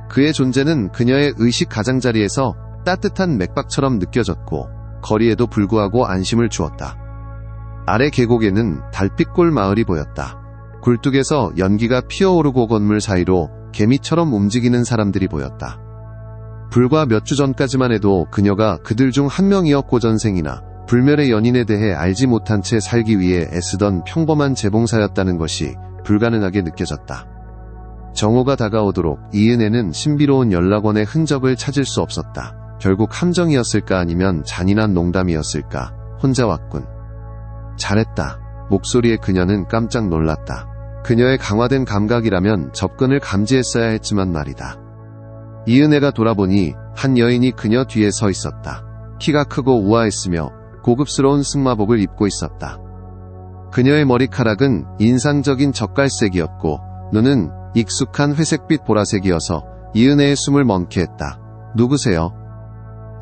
그의 존재는 그녀의 의식 가장자리에서 따뜻한 맥박처럼 느껴졌고 거리에도 불구하고 안심을 주었다. 아래 계곡에는 달빛골 마을이 보였다. 굴뚝에서 연기가 피어오르고 건물 사이로 개미처럼 움직이는 사람들이 보였다. 불과 몇 주 전까지만 해도 그녀가 그들 중 한 명이었고 전생이나 불멸의 연인에 대해 알지 못한 채 살기 위해 애쓰던 평범한 재봉사였다는 것이 불가능하게 느껴졌다. 정오가 다가오도록 이은혜는 신비로운 연락원의 흔적을 찾을 수 없었다. 결국 함정이었을까 아니면 잔인한 농담이었을까. 혼자 왔군. 잘했다. 목소리에 그녀는 깜짝 놀랐다. 그녀의 강화된 감각이라면 접근을 감지했어야 했지만 말이다. 이은혜가 돌아보니 한 여인이 그녀 뒤에 서 있었다. 키가 크고 우아했으며 고급스러운 승마복을 입고 있었다. 그녀의 머리카락은 인상적인 젓갈색이었고 눈은 익숙한 회색빛 보라색이어서 이은혜의 숨을 멈게 했다. 누구세요?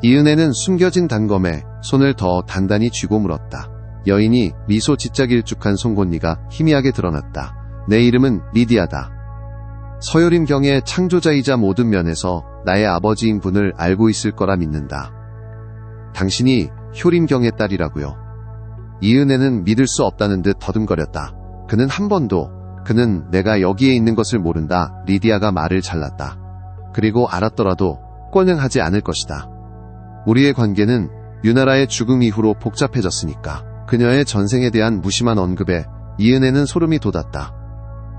이은혜는 숨겨진 단검에 손을 더 단단히 쥐고 물었다. 여인이 미소 짓짝 일쭉한 송곳니가 희미하게 드러났다. 내 이름은 리디아다. 서유림 경의 창조자이자 모든 면에서 나의 아버지인 분을 알고 있을 거라 믿는다. 당신이 효림 경의 딸이라고요. 이은혜는 믿을 수 없다는 듯 더듬거렸다. 그는 내가 여기에 있는 것을 모른다. 리디아가 말을 잘랐다. 그리고 알았더라도 꼴능하지 않을 것이다. 우리의 관계는 유나라의 죽음 이후로 복잡해졌으니까. 그녀의 전생에 대한 무심한 언급에 이은혜는 소름이 돋았다.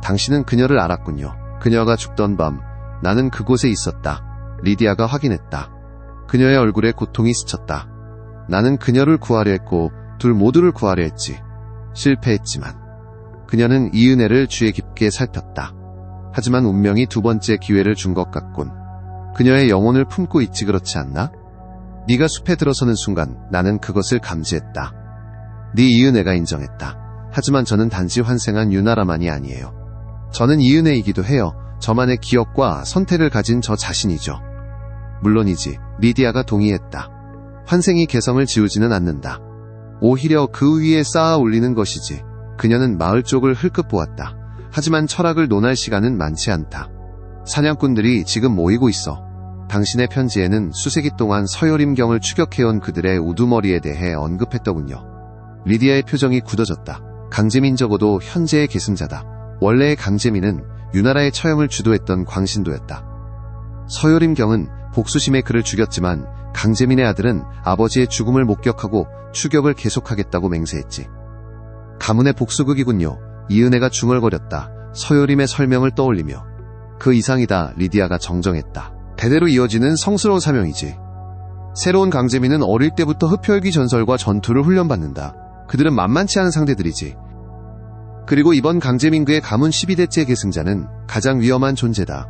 당신은 그녀를 알았군요. 그녀가 죽던 밤 나는 그곳에 있었다. 리디아가 확인했다. 그녀의 얼굴에 고통이 스쳤다. 나는 그녀를 구하려 했고 둘 모두를 구하려 했지. 실패했지만 그녀는 이은혜를 쥐에 깊게 살폈다. 하지만 운명이 두 번째 기회를 준 것 같군. 그녀의 영혼을 품고 있지 그렇지 않나? 네가 숲에 들어서는 순간 나는 그것을 감지했다. 네 이은혜가 인정했다. 하지만 저는 단지 환생한 유나라만이 아니에요. 저는 이은혜이기도 해요. 저만의 기억과 선택을 가진 저 자신이죠. 물론이지. 리디아가 동의했다. 환생이 개성을 지우지는 않는다. 오히려 그 위에 쌓아 올리는 것이지. 그녀는 마을 쪽을 흘끗 보았다. 하지만 철학을 논할 시간은 많지 않다. 사냥꾼들이 지금 모이고 있어. 당신의 편지에는 수세기 동안 서유림경을 추격해온 그들의 우두머리에 대해 언급했더군요. 리디아의 표정이 굳어졌다. 강재민 적어도 현재의 계승자다. 원래의 강재민은 유나라의 처형을 주도했던 광신도였다. 서유림경은 복수심에 그를 죽였지만 강재민의 아들은 아버지의 죽음을 목격하고 추격을 계속하겠다고 맹세했지. 가문의 복수극이군요. 이은혜가 중얼거렸다. 서유림의 설명을 떠올리며. 그 이상이다. 리디아가 정정했다. 대대로 이어지는 성스러운 사명이지. 새로운 강재민은 어릴 때부터 흡혈귀 전설과 전투를 훈련받는다. 그들은 만만치 않은 상대들이지. 그리고 이번 강재민그의 가문 12대째 계승자는 가장 위험한 존재다.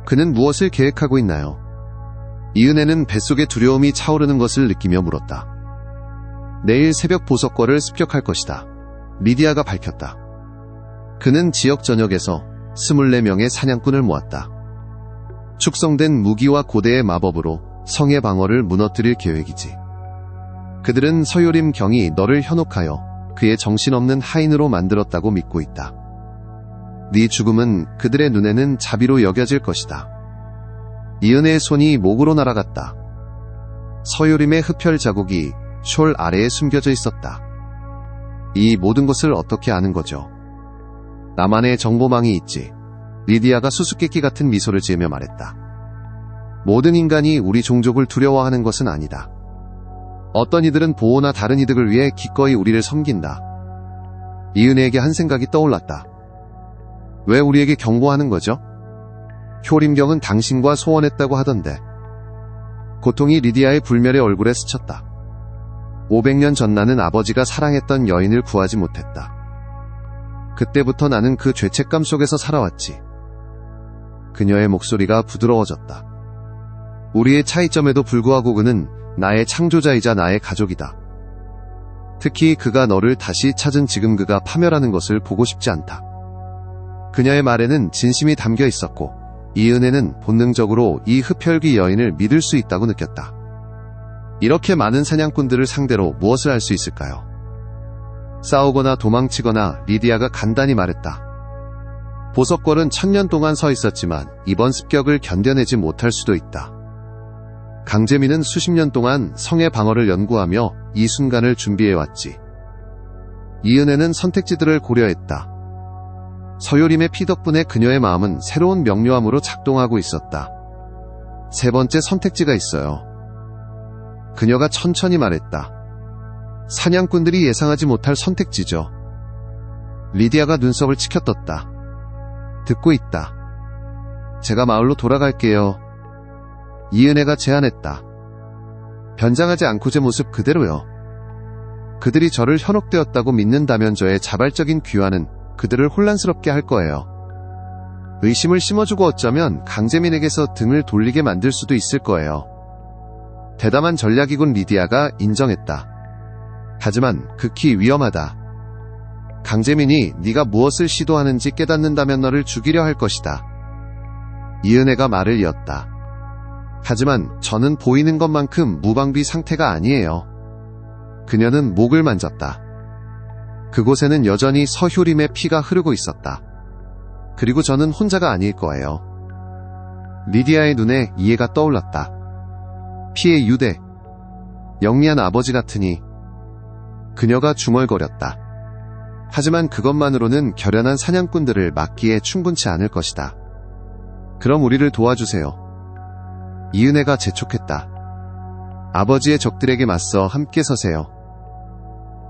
그는 무엇을 계획하고 있나요? 이은혜는 뱃속에 두려움이 차오르는 것을 느끼며 물었다. 내일 새벽 보석과를 습격할 것이다. 리디아가 밝혔다. 그는 지역 전역에서 24명의 사냥꾼을 모았다. 축성된 무기와 고대의 마법으로 성의 방어를 무너뜨릴 계획이지. 그들은 서유림 경이 너를 현혹하여 그의 정신없는 하인으로 만들었다고 믿고 있다. 네 죽음은 그들의 눈에는 자비로 여겨질 것이다. 이은혜의 손이 목으로 날아갔다. 서유림의 흡혈 자국이 숄 아래에 숨겨져 있었다. 이 모든 것을 어떻게 아는 거죠? 나만의 정보망이 있지. 리디아가 수수께끼 같은 미소를 지으며 말했다. 모든 인간이 우리 종족을 두려워하는 것은 아니다. 어떤 이들은 보호나 다른 이득을 위해 기꺼이 우리를 섬긴다. 이은혜에게 한 생각이 떠올랐다. 왜 우리에게 경고하는 거죠? 효림경은 당신과 소원했다고 하던데. 고통이 리디아의 불멸의 얼굴에 스쳤다. 500년 전 나는 아버지가 사랑했던 여인을 구하지 못했다. 그때부터 나는 그 죄책감 속에서 살아왔지. 그녀의 목소리가 부드러워졌다. 우리의 차이점에도 불구하고 그는 나의 창조자이자 나의 가족이다. 특히 그가 너를 다시 찾은 지금 그가 파멸하는 것을 보고 싶지 않다. 그녀의 말에는 진심이 담겨 있었고 이 은혜는 본능적으로 이 흡혈귀 여인을 믿을 수 있다고 느꼈다. 이렇게 많은 사냥꾼들을 상대로 무엇을 할 수 있을까요? 싸우거나 도망치거나 리디아가 간단히 말했다. 보석골은 1000년 동안 서 있었지만 이번 습격을 견뎌내지 못할 수도 있다. 강재민은 수십 년 동안 성의 방어를 연구하며 이 순간을 준비해왔지. 이은혜는 선택지들을 고려했다. 서요림의 피 덕분에 그녀의 마음은 새로운 명료함으로 작동하고 있었다. 세 번째 선택지가 있어요. 그녀가 천천히 말했다. 사냥꾼들이 예상하지 못할 선택지죠. 리디아가 눈썹을 치켜떴다. 듣고 있다. 제가 마을로 돌아갈게요. 이은혜가 제안했다. 변장하지 않고 제 모습 그대로요. 그들이 저를 현혹되었다고 믿는다면 저의 자발적인 귀환은 그들을 혼란스럽게 할 거예요. 의심을 심어주고 어쩌면 강재민에게서 등을 돌리게 만들 수도 있을 거예요. 대담한 전략이군 리디아가 인정했다. 하지만 극히 위험하다. 강재민이 네가 무엇을 시도하는지 깨닫는다면 너를 죽이려 할 것이다. 이은혜가 말을 이었다. 하지만 저는 보이는 것만큼 무방비 상태가 아니에요. 그녀는 목을 만졌다. 그곳에는 여전히 서효림의 피가 흐르고 있었다. 그리고 저는 혼자가 아닐 거예요. 리디아의 눈에 이해가 떠올랐다. 피의 유대, 영리한 아버지 같으니. 그녀가 중얼거렸다. 하지만 그것만으로는 결연한 사냥꾼들을 막기에 충분치 않을 것이다. 그럼 우리를 도와주세요. 이은혜가 재촉했다. 아버지의 적들에게 맞서 함께 서세요.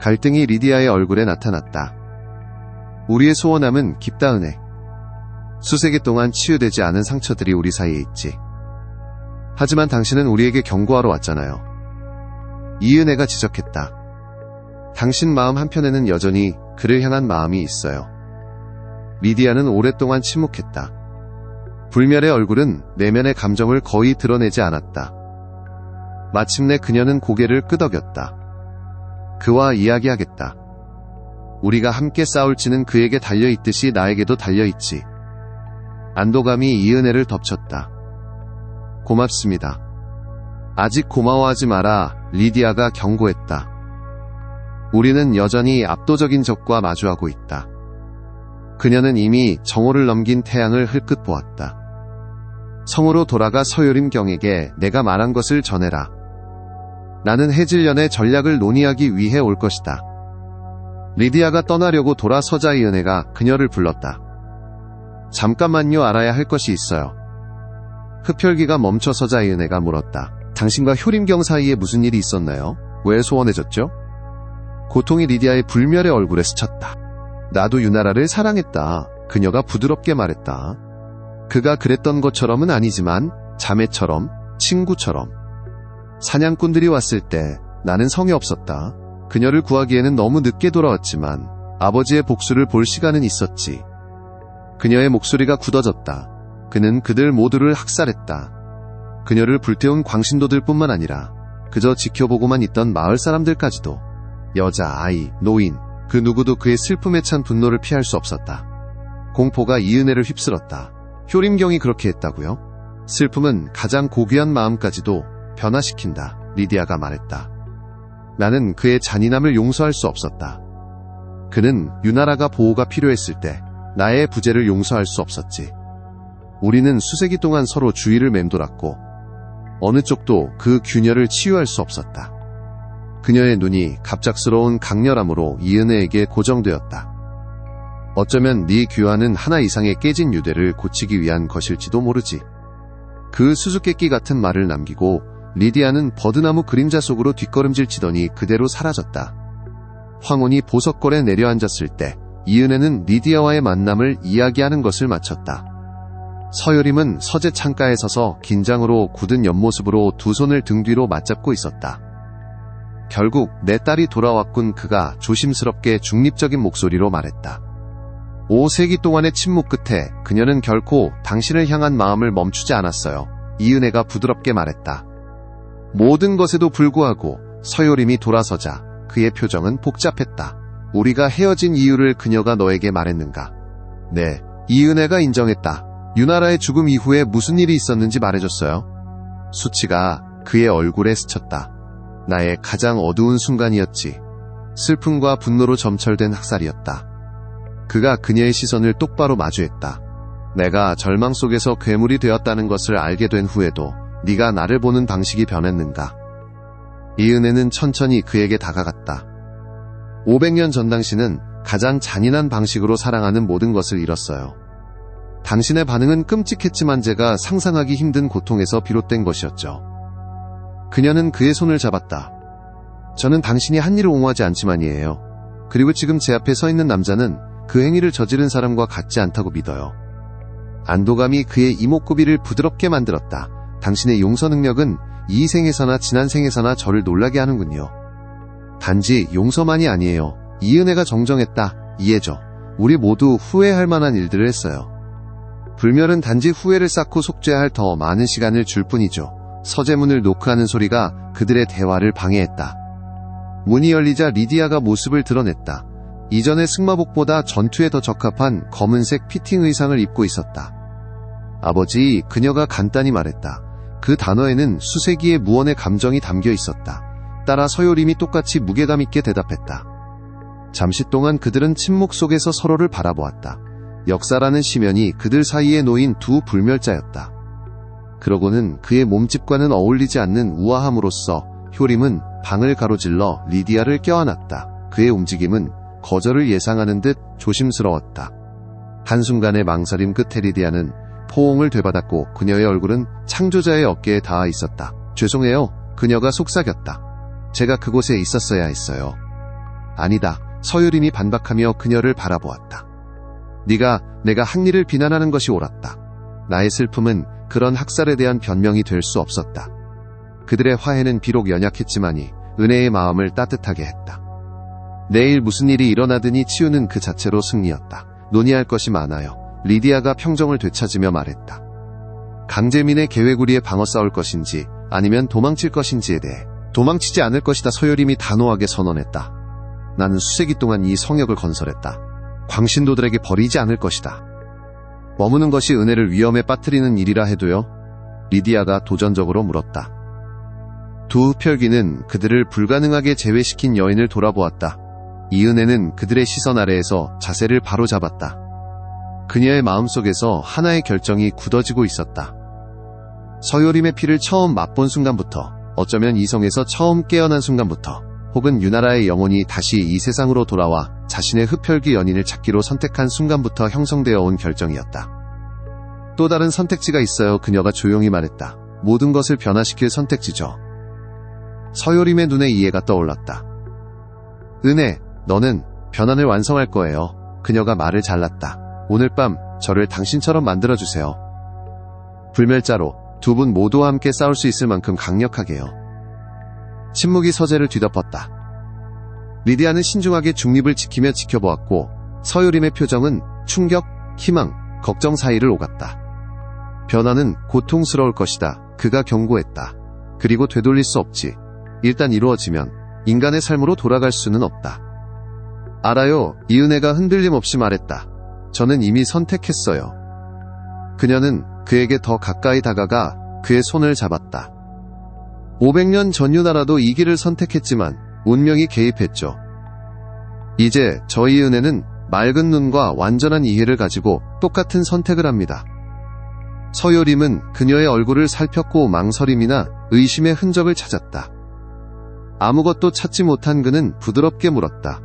갈등이 리디아의 얼굴에 나타났다. 우리의 소원함은 깊다 은혜. 수세기 동안 치유되지 않은 상처들이 우리 사이에 있지. 하지만 당신은 우리에게 경고하러 왔잖아요. 이은혜가 지적했다. 당신 마음 한편에는 여전히 그를 향한 마음이 있어요. 리디아는 오랫동안 침묵했다. 불멸의 얼굴은 내면의 감정을 거의 드러내지 않았다. 마침내 그녀는 고개를 끄덕였다. 그와 이야기하겠다. 우리가 함께 싸울지는 그에게 달려있듯이 나에게도 달려있지. 안도감이 이은혜를 덮쳤다. 고맙습니다. 아직 고마워하지 마라, 리디아가 경고했다. 우리는 여전히 압도적인 적과 마주하고 있다. 그녀는 이미 정오를 넘긴 태양을 흘끗 보았다. 성으로 돌아가 서요림 경에게 내가 말한 것을 전해라. 나는 해질년의 전략을 논의하기 위해 올 것이다. 리디아가 떠나려고 돌아서자 이은혜가 그녀를 불렀다. 잠깐만요, 알아야 할 것이 있어요. 흡혈귀가 멈춰서자 이은혜가 물었다. 당신과 효림경 사이에 무슨 일이 있었나요? 왜 소원해졌죠? 고통이 리디아의 불멸의 얼굴에 스쳤다. 나도 유나라를 사랑했다. 그녀가 부드럽게 말했다. 그가 그랬던 것처럼은 아니지만 자매처럼, 친구처럼. 사냥꾼들이 왔을 때 나는 성에 없었다. 그녀를 구하기에는 너무 늦게 돌아왔지만 아버지의 복수를 볼 시간은 있었지. 그녀의 목소리가 굳어졌다. 그는 그들 모두를 학살했다. 그녀를 불태운 광신도들 뿐만 아니라 그저 지켜보고만 있던 마을 사람들까지도. 여자, 아이, 노인, 그 누구도 그의 슬픔에 찬 분노를 피할 수 없었다. 공포가 이은혜를 휩쓸었다. 효림경이 그렇게 했다고요? 슬픔은 가장 고귀한 마음까지도 변화시킨다. 리디아가 말했다. 나는 그의 잔인함을 용서할 수 없었다. 그는 유나라가 보호가 필요했을 때 나의 부재를 용서할 수 없었지. 우리는 수세기 동안 서로 주의를 맴돌았고 어느 쪽도 그 균열을 치유할 수 없었다. 그녀의 눈이 갑작스러운 강렬함으로 이은혜에게 고정되었다. 어쩌면 네 귀환은 하나 이상의 깨진 유대를 고치기 위한 것일지도 모르지. 그 수수께끼 같은 말을 남기고 리디아는 버드나무 그림자 속으로 뒷걸음질 치더니 그대로 사라졌다. 황혼이 보석골에 내려앉았을 때 이은혜는 리디아와의 만남을 이야기하는 것을 마쳤다. 서요림은 서재 창가에 서서 긴장으로 굳은 옆모습으로 두 손을 등 뒤로 맞잡고 있었다. 결국 내 딸이 돌아왔군. 그가 조심스럽게 중립적인 목소리로 말했다. 5세기 동안의 침묵 끝에 그녀는 결코 당신을 향한 마음을 멈추지 않았어요. 이은혜가 부드럽게 말했다. 모든 것에도 불구하고 서효림이 돌아서자 그의 표정은 복잡했다. 우리가 헤어진 이유를 그녀가 너에게 말했는가? 네, 이은혜가 인정했다. 유나라의 죽음 이후에 무슨 일이 있었는지 말해줬어요. 수치가 그의 얼굴에 스쳤다. 나의 가장 어두운 순간이었지. 슬픔과 분노로 점철된 학살이었다. 그가 그녀의 시선을 똑바로 마주했다. 내가 절망 속에서 괴물이 되었다는 것을 알게 된 후에도 네가 나를 보는 방식이 변했는가? 이은혜는 천천히 그에게 다가갔다. 500년 전 당신은 가장 잔인한 방식으로 사랑하는 모든 것을 잃었어요. 당신의 반응은 끔찍했지만 제가 상상하기 힘든 고통에서 비롯된 것이었죠. 그녀는 그의 손을 잡았다. 저는 당신이 한 일을 옹호하지 않지만이에요. 그리고 지금 제 앞에 서 있는 남자는 그 행위를 저지른 사람과 같지 않다고 믿어요. 안도감이 그의 이목구비를 부드럽게 만들었다. 당신의 용서 능력은 이 생에서나 지난 생에서나 저를 놀라게 하는군요. 단지 용서만이 아니에요. 이은혜가 정정했다. 이해죠. 우리 모두 후회할 만한 일들을 했어요. 불멸은 단지 후회를 쌓고 속죄할 더 많은 시간을 줄 뿐이죠. 서재문을 노크하는 소리가 그들의 대화를 방해했다. 문이 열리자 리디아가 모습을 드러냈다. 이전의 승마복보다 전투에 더 적합한 검은색 피팅 의상을 입고 있었다. 아버지, 그녀가 간단히 말했다. 그 단어에는 수세기의 무언의 감정이 담겨 있었다. 따라 서효림이 똑같이 무게감 있게 대답했다. 잠시 동안 그들은 침묵 속에서 서로를 바라보았다. 역사라는 시면이 그들 사이에 놓인 두 불멸자였다. 그러고는 그의 몸집과는 어울리지 않는 우아함으로써 효림은 방을 가로질러 리디아를 껴안았다. 그의 움직임은 거절을 예상하는 듯 조심스러웠다. 한순간의 망설임 끝에 리디아는 포옹을 되받았고 그녀의 얼굴은 창조자의 어깨에 닿아 있었다. 죄송해요. 그녀가 속삭였다. 제가 그곳에 있었어야 했어요. 아니다. 서유림이 반박하며 그녀를 바라보았다. 내가 한 일을 비난하는 것이 옳았다. 나의 슬픔은 그런 학살에 대한 변명이 될 수 없었다. 그들의 화해는 비록 연약했지만이 은혜의 마음을 따뜻하게 했다. 내일 무슨 일이 일어나든지 치우는 그 자체로 승리였다. 논의할 것이 많아요. 리디아가 평정을 되찾으며 말했다. 강재민의 계획우리에 방어 싸울 것인지 아니면 도망칠 것인지에 대해. 도망치지 않을 것이다. 서효림이 단호하게 선언했다. 나는 수세기 동안 이 성역을 건설했다. 광신도들에게 버리지 않을 것이다. 머무는 것이 은혜를 위험에 빠뜨리는 일이라 해도요? 리디아가 도전적으로 물었다. 두 흡혈귀는 그들을 불가능하게 제외시킨 여인을 돌아보았다. 이은혜는 그들의 시선 아래에서 자세를 바로 잡았다. 그녀의 마음속에서 하나의 결정이 굳어지고 있었다. 서효림의 피를 처음 맛본 순간부터, 어쩌면 이성에서 처음 깨어난 순간부터, 혹은 유나라의 영혼이 다시 이 세상으로 돌아와 자신의 흡혈귀 연인을 찾기로 선택한 순간부터 형성되어 온 결정이었다. 또 다른 선택지가 있어요. 그녀가 조용히 말했다. 모든 것을 변화시킬 선택지죠. 서효림의 눈에 이해가 떠올랐다. 은혜, 너는 변환을 완성할 거예요. 그녀가 말을 잘랐다. 오늘 밤 저를 당신처럼 만들어주세요. 불멸자로 두 분 모두와 함께 싸울 수 있을 만큼 강력하게요. 침묵이 서재를 뒤덮었다. 리디아는 신중하게 중립을 지키며 지켜보았고 서효림의 표정은 충격, 희망, 걱정 사이를 오갔다. 변화는 고통스러울 것이다. 그가 경고했다. 그리고 되돌릴 수 없지. 일단 이루어지면 인간의 삶으로 돌아갈 수는 없다. 알아요. 이은혜가 흔들림 없이 말했다. 저는 이미 선택했어요. 그녀는 그에게 더 가까이 다가가 그의 손을 잡았다. 500년 전 유나라도 이 길을 선택했지만 운명이 개입했죠. 이제 저희 은혜는 맑은 눈과 완전한 이해를 가지고 똑같은 선택을 합니다. 서효림은 그녀의 얼굴을 살폈고 망설임이나 의심의 흔적을 찾았다. 아무것도 찾지 못한 그는 부드럽게 물었다.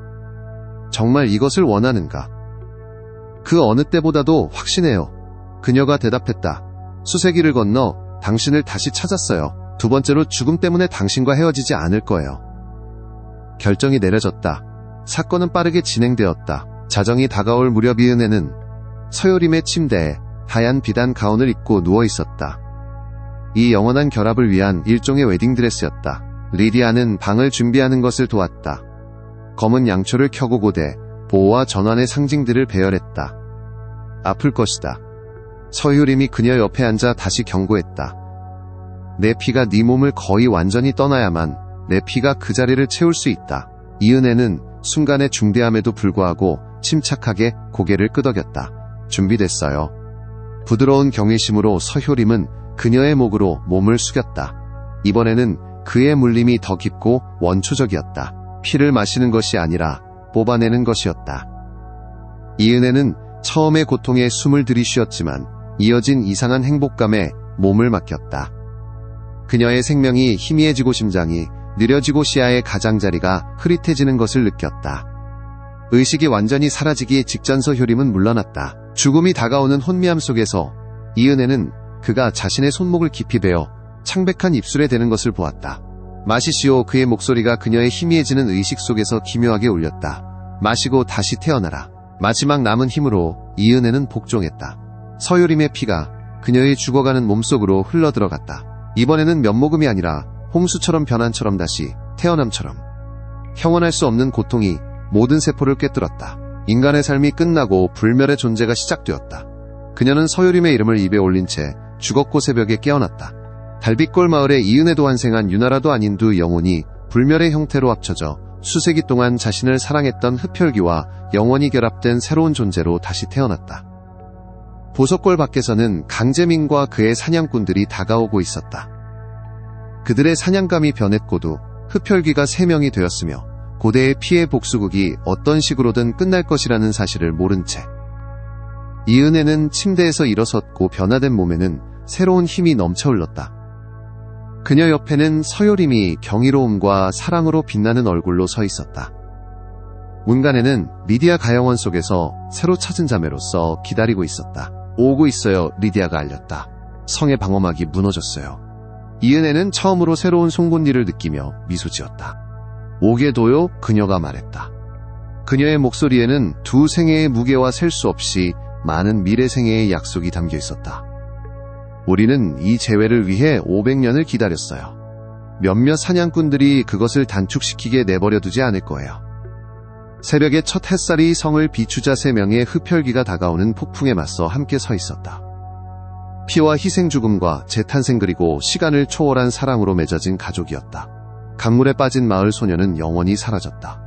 정말 이것을 원하는가? 그 어느 때보다도 확신해요. 그녀가 대답했다. 수세기를 건너 당신을 다시 찾았어요. 두 번째로 죽음 때문에 당신과 헤어지지 않을 거예요. 결정이 내려졌다. 사건은 빠르게 진행되었다. 자정이 다가올 무렵 이은혜는 서효림의 침대에 하얀 비단 가운을 입고 누워있었다. 이 영원한 결합을 위한 일종의 웨딩드레스였다. 리디아는 방을 준비하는 것을 도왔다. 검은 양초를 켜고 고대, 보호와 전환의 상징들을 배열했다. 아플 것이다. 서효림이 그녀 옆에 앉아 다시 경고했다. 내 피가 네 몸을 거의 완전히 떠나야만 내 피가 그 자리를 채울 수 있다. 이은혜는 순간의 중대함에도 불구하고 침착하게 고개를 끄덕였다. 준비됐어요. 부드러운 경외심으로 서효림은 그녀의 목으로 몸을 숙였다. 이번에는 그의 물림이 더 깊고 원초적이었다. 피를 마시는 것이 아니라 뽑아내는 것이었다. 이은혜는 처음의 고통에 숨을 들이쉬었지만 이어진 이상한 행복감에 몸을 맡겼다. 그녀의 생명이 희미해지고 심장이 느려지고 시야의 가장자리가 흐릿해지는 것을 느꼈다. 의식이 완전히 사라지기 직전 서효림은 물러났다. 죽음이 다가오는 혼미함 속에서 이은혜는 그가 자신의 손목을 깊이 베어 창백한 입술에 대는 것을 보았다. 마시시오. 그의 목소리가 그녀의 희미해지는 의식 속에서 기묘하게 울렸다. 마시고 다시 태어나라. 마지막 남은 힘으로 이은혜는 복종했다. 서효림의 피가 그녀의 죽어가는 몸속으로 흘러들어갔다. 이번에는 면목음이 아니라 홍수처럼 변환처럼 다시 태어남처럼. 형언할 수 없는 고통이 모든 세포를 꿰뚫었다. 인간의 삶이 끝나고 불멸의 존재가 시작되었다. 그녀는 서효림의 이름을 입에 올린 채 죽었고 새벽에 깨어났다. 달빛골 마을에 이은혜도 환생한 유나라도 아닌 두 영혼이 불멸의 형태로 합쳐져 수세기 동안 자신을 사랑했던 흡혈귀와 영원히 결합된 새로운 존재로 다시 태어났다. 보석골 밖에서는 강재민과 그의 사냥꾼들이 다가오고 있었다. 그들의 사냥감이 변했고도 흡혈귀가 3명이 되었으며 고대의 피해 복수극이 어떤 식으로든 끝날 것이라는 사실을 모른 채 이은혜는 침대에서 일어섰고 변화된 몸에는 새로운 힘이 넘쳐 흘렀다. 그녀 옆에는 서효림이 경이로움과 사랑으로 빛나는 얼굴로 서 있었다. 문간에는 리디아 가영원 속에서 새로 찾은 자매로서 기다리고 있었다. 오고 있어요. 리디아가 알렸다. 성의 방어막이 무너졌어요. 이은혜는 처음으로 새로운 송곳니를 느끼며 미소 지었다. 오게도요. 그녀가 말했다. 그녀의 목소리에는 두 생애의 무게와 셀 수 없이 많은 미래 생애의 약속이 담겨 있었다. 우리는 이 재회를 위해 500년을 기다렸어요. 몇몇 사냥꾼들이 그것을 단축시키게 내버려 두지 않을 거예요. 새벽의 첫 햇살이 성을 비추자 3명의 흡혈귀가 다가오는 폭풍에 맞서 함께 서 있었다. 피와 희생 죽음과 재탄생 그리고 시간을 초월한 사랑으로 맺어진 가족이었다. 강물에 빠진 마을 소녀는 영원히 사라졌다.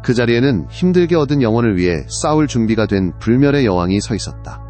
그 자리에는 힘들게 얻은 영혼을 위해 싸울 준비가 된 불멸의 여왕이 서 있었다.